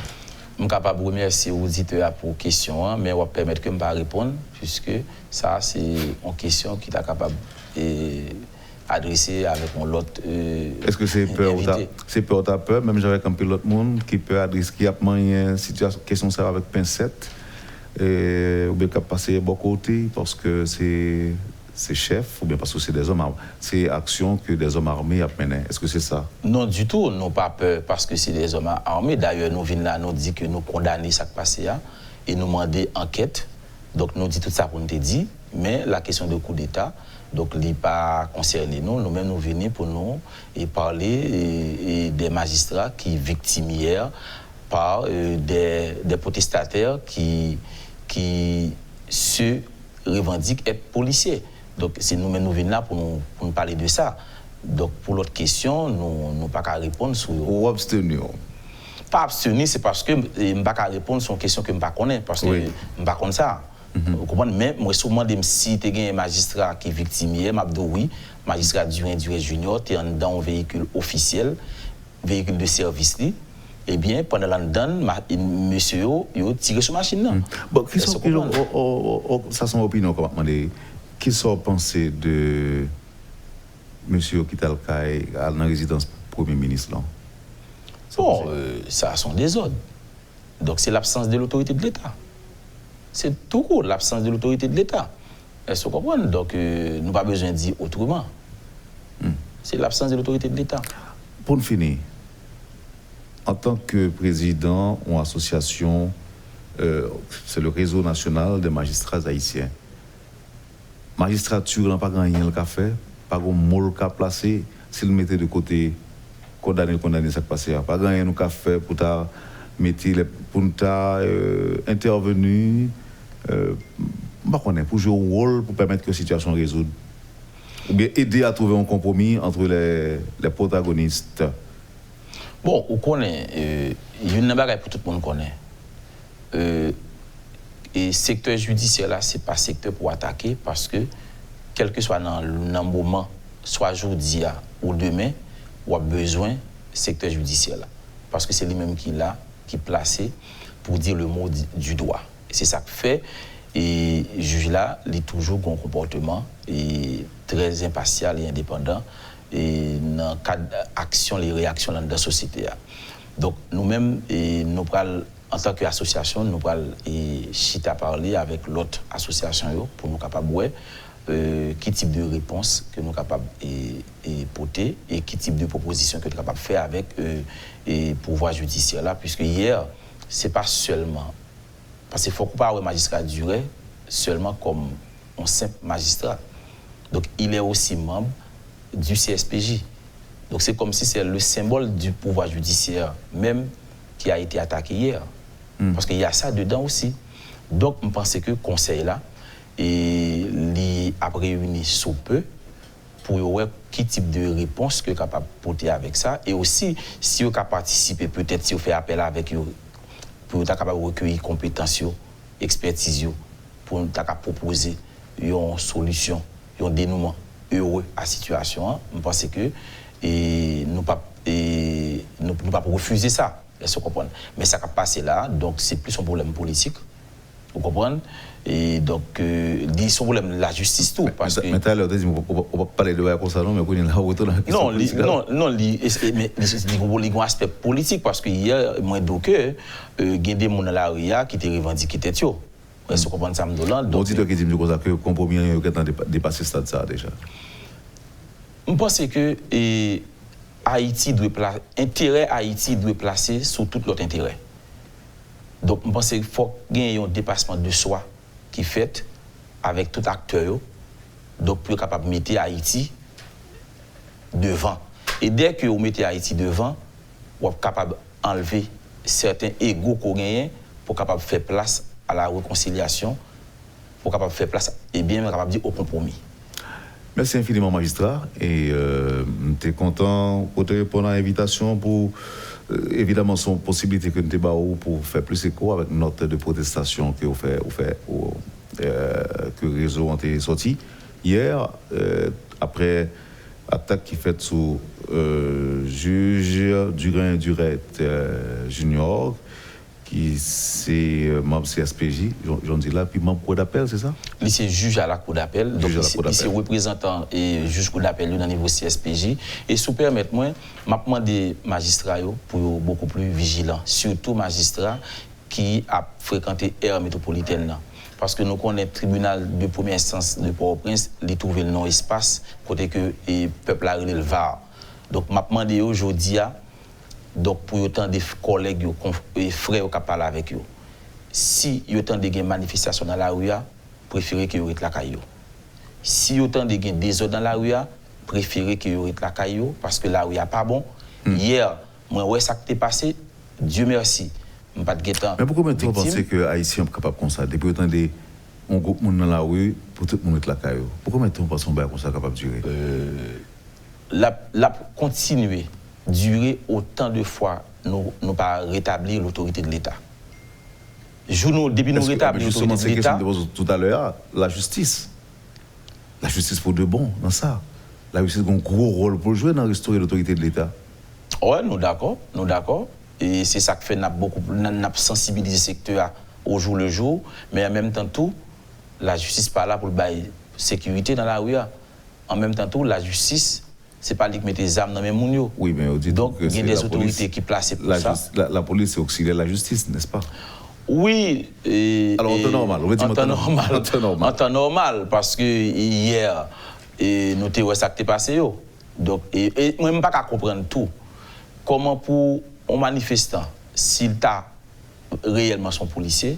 S5: Je suis capable de remercier l'auditeur pour la question, mais on va permettre que je ne pas répondre, puisque ça, c'est une question qui est capable d'adresser avec l'autre.
S2: Est-ce que c'est peur t'as peur, même avec un peu l'autre monde qui peut adresser, qui a une question ça avec pincette, ou bien qui a passé beaucoup côté parce que c'est chef ou bien parce que c'est des hommes armés. C'est action que des hommes armés ont mené. Est-ce que c'est ça?
S5: Non, du tout. Nous n'avons pas peur parce que c'est des hommes armés. D'ailleurs, nous venons là, nous disons que nous condamnons ce qui est passé et nous demandons enquête. Donc, nous disons tout ça pour nous dire. Mais la question de coup d'État, donc, il n'est pas concerné nous. Nous-mêmes, nous venons pour nous et parler des magistrats qui victimes hier par des protestataires qui se revendiquent être policiers. Donc, c'est nous-mêmes nous venons là pour nous parler de ça. Donc, pour l'autre question, nous n'avons pas qu'à répondre sur...
S2: Ou abstenir?
S5: Pas abstenir, c'est parce que je n'ai pas qu'à répondre sur une question que je ne connais pas. Parce que je ne connais pas ça. Vous comprenez? Mais moi, souvent, si tu as un magistrat qui est victime, je dis oui, magistrat Duré Junior, tu es dans un véhicule officiel, véhicule de service. Eh bien, pendant l'année, monsieur, il a tiré sur la machine.
S2: Bon, ça, c'est mon opinion, comment demander. Qui sont pensés de monsieur Kital Kay à la résidence Premier ministre là?
S5: Bon, ça sont des ordres. Donc c'est l'absence de l'autorité de l'État. C'est tout court, l'absence de l'autorité de l'État. Est-ce que vous comprenez? Donc nous n'avons pas besoin de dire autrement. C'est l'absence de l'autorité de l'État.
S2: Pour finir, en tant que président ou association, c'est le réseau national des magistrats haïtiens. Magistrature n'a pas gagné le café, pas de mot qu'a placé, s'il mettait de côté, condamner ça qui passé, pas gagné le café pour ta mettre pour ta intervenir, pour jouer un rôle pour permettre que la situation résoudre, ou bien aider à trouver un compromis entre les protagonistes.
S5: Bon, on connaît, il y a une bagaille pour tout le monde connaît. Et le secteur judiciaire, là, ce n'est pas un secteur pour attaquer parce que, quel que soit dans le moment, soit aujourd'hui ou demain, on a besoin du secteur judiciaire. Là, parce que c'est lui-même qui est placé pour dire le mot du droit. C'est ça que fait. Et le juge là, il a toujours un comportement très impartial et indépendant. Et dans le cadre d'action, les réactions dans la société. Donc, nous-mêmes, nous prenons. En tant qu'association, nous allons chita parler avec l'autre association pour nous capables quel type de réponse que nous capables porter et quel type de proposition que nous capables faire avec le pouvoir judiciaire là, puisque hier c'est pas seulement parce qu'il faut pas un magistrat Duré seulement comme un simple magistrat. Donc il est aussi membre du CSPJ. Donc c'est comme si c'est le symbole du pouvoir judiciaire même qui a été attaqué hier. Parce qu'il y a ça dedans aussi. Donc, je pense que le conseil là, il a réuni sous peu pour voir quel type de réponse que capable porter avec ça. Et aussi, si vous avez participé, peut-être si vous fait appel avec eux, pour être capable de recueillir compétences, expertise, pour être capable de proposer une solution, un dénouement heureux à la situation. Je pense que nous ne pouvons pas refuser ça. Mais ça va passer là, donc c'est plus un problème politique. Vous comprenez? Et donc, c'est un problème de la justice tout. Parce que...
S2: Mais tout à l'heure, on ne peut pas parler de ça comme ça, non, mais on est là autour de la question politique.
S5: Non, mais il y a un aspect politique parce que hier, moi, donc, il y a des gens dans la rue qui te revendiquent tête. Vous comprenez ça,
S2: donc, tu dis que le compromis est dépassé ce stade déjà.
S5: Je pense que intérêt Haïti doit placer sur tout l'autre intérêt. Donc, je pense qu'il faut qu'il y ait un dépassement de soi qui est fait avec tout acteur, donc pour être capable de mettre Haïti devant. Et dès que vous mettez Haïti devant, vous êtes capable d'enlever certains égos qu'on gagne pour capable faire place à la réconciliation, pour capable faire place et bien capable de dire au compromis.
S2: Merci infiniment, magistrat. Et tu es content pour te répondre à l'invitation pour, évidemment, son possibilité que nous te pour faire plus écho avec notre note de protestation que que le réseau a été sorti. Hier, après attaque qui est faite sous juge Durin-Duret Junior, qui c'est membre CSPJ, j'en dis là, puis membre cour d'appel, c'est ça?
S5: Il est juge à la cour d'appel, donc il est représentant et juge cour d'appel dans le niveau CSPJ. Et si vous permettez-moi, je demande des magistrats pour être beaucoup plus vigilants, surtout magistrats qui ont fréquenté l'aire métropolitaine. Parce que nous connaissons le tribunal de première instance de Port-au-Prince, il trouve le non-espace, côté que le peuple a le VAR. Donc, je demande aujourd'hui, donc pour autant des collègues et frères qui parlent avec eux. Si il y a autant de manifestations dans la rue, préférez que vous êtes la caillou. Si il y a autant de désordre dans la rue, préférez que vous êtes la caillou parce que la rue n'est pas bon. Hier, moi, ça qui est passé, Dieu merci.
S2: Mais pourquoi vous pensez que les Haïtiens sont capables de ça? Depuis autant de groupe dans la rue, pour tout le monde être la caillou. Pourquoi vous pensez que ça capable de durer?
S5: La continuer. Durer autant de fois, nous pas rétablir l'autorité de l'État. Depuis nous rétablir l'autorité de l'État.
S2: Tout à l'heure, la justice. La justice pour de bon dans ça. La justice a un gros rôle pour jouer dans restaurer l'autorité de l'État.
S5: Oui, nous d'accord. Et c'est ça que fait nous sensibiliser le secteur au jour le jour. Mais en même temps, tout, la justice n'est pas là pour la sécurité dans la rue. En même temps, tout, la justice. Ce n'est pas lui qui met des armes dans les gens.
S2: Oui, mais on dit
S5: donc, il y a des autorités qui placent pour ça.
S2: La police est auxiliaire de la justice, n'est-ce pas?
S5: Oui.
S2: Alors, en temps normal, on va dire
S5: en temps normal, parce que hier, nous avons vu ça qui est passé. Donc, et moi, je ne peux pas comprendre tout. Comment pour un manifestant, s'il a réellement son policier,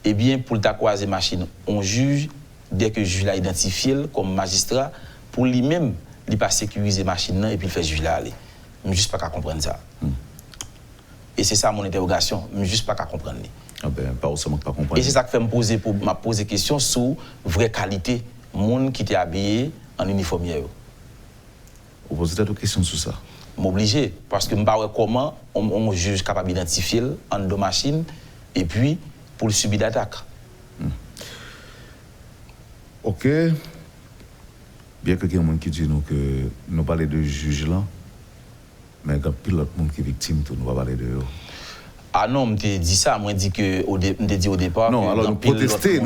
S5: eh bien, pour le croiser machine, on juge, dès que le juge l'a identifié comme magistrat, pour lui-même, il ne pas sécuriser la machine et puis il fait juge là aller. Je ne juste pas qu'à comprendre ça. Et c'est ça mon interrogation, je ne juste pas qu'à comprendre.
S2: Ah ben, pas seulement pas comprendre.
S5: Et c'est ça qui fait me poser question sur la vraie qualité de monde qui était habillé en uniforme.
S2: Vous posez des questions sur ça?
S5: M'obliger, parce que je ne sais pas comment on juge capable d'identifier en deux machines et puis pour le subir d'attaque.
S2: Ok. Bien que quelqu'un qui dit nous que nous parlons de juge là, mais il y a plus d'autres monde qui est victime, nous va parler de eux.
S5: Ah non, je dit ça, moi je dis que au départ.
S2: Non, alors nous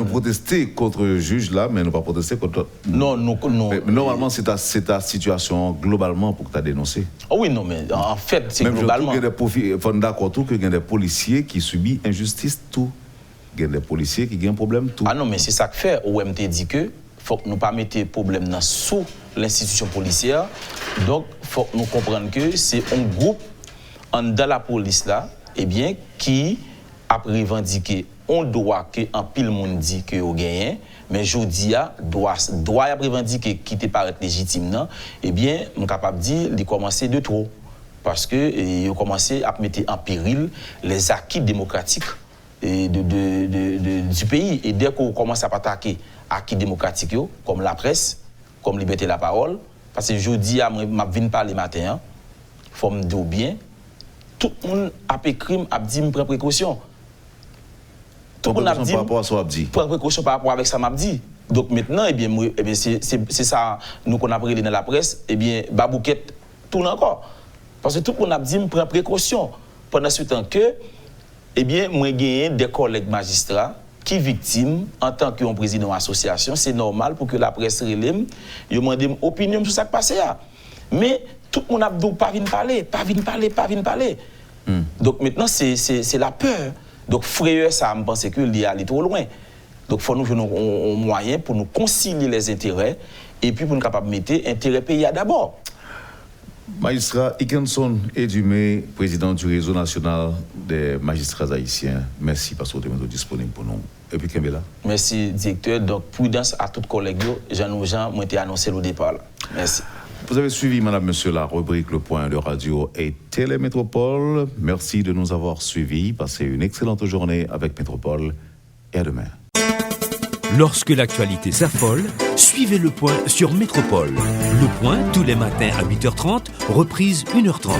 S2: protester contre le juge là, mais nous pas protester contre.
S5: Non.
S2: Mais normalement, c'est ta situation globalement pour que tu as dénoncé.
S5: Oh oui, non, mais en fait, c'est
S2: même
S5: globalement.
S2: Il faut d'accord tout que il y a des policiers qui subissent injustice tout. Il y a des policiers qui ont un problème tout.
S5: Ah non, mais c'est ça que fait. OMT dit que faut que nous pas mettre problème sous l'institution policière. Donc, faut que nous comprenions que c'est un groupe dans la police là, eh bien, qui a revendiqué un droit que en pile monde dit que au gagné, mais jodi a droit a revendiquer qui te paraît légitime non, eh bien, on capable dire de commencer de trop. parce que ils ont commencé à mettre en péril les acquis démocratiques du pays. Et dès qu'on commence à attaquer acquis démocratiques, comme la presse, comme liberté de la parole, parce que je dis à moi, je viens parler matin, il faut me dire bien, tout le monde a fait crime, a dit, prendre précaution. Tout le monde a dit, prendre précaution par rapport avec ça, m'a dit. Donc maintenant, c'est ça, nous qu'on a pris dans la presse, Babouquette tourne encore. Parce que tout le monde a dit, prendre précaution. Pendant ce temps que, moi, j'ai des collègues magistrats qui sont victimes en tant que président de l'association. C'est normal pour que la presse relève, ils demandent une opinion sur ce qui passe là. Mais tout le monde a dit, pas venir parler. Donc maintenant, c'est la peur. Donc, frère, ça me pense qu'il y a allé trop loin. Donc, il faut nous avoir un moyen pour nous concilier les intérêts et puis pour nous capables de mettre intérêt pays d'abord.
S2: Magistrat Ikenson Edumé, président du réseau national des magistrats haïtiens, merci parce que vous êtes disponible pour nous. Et puis, Kembela.
S5: Merci, directeur. Donc, prudence à tous les collègues. Jean ont été annoncés au départ. Là. Merci.
S2: Vous avez suivi, madame, monsieur, la rubrique Le Point de Radio et Télémétropole. Merci de nous avoir suivis. Passez une excellente journée avec Métropole et à demain.
S1: Lorsque l'actualité s'affole, suivez Le Point sur Métropole. Le Point tous les matins à 8h30, reprise 1h30.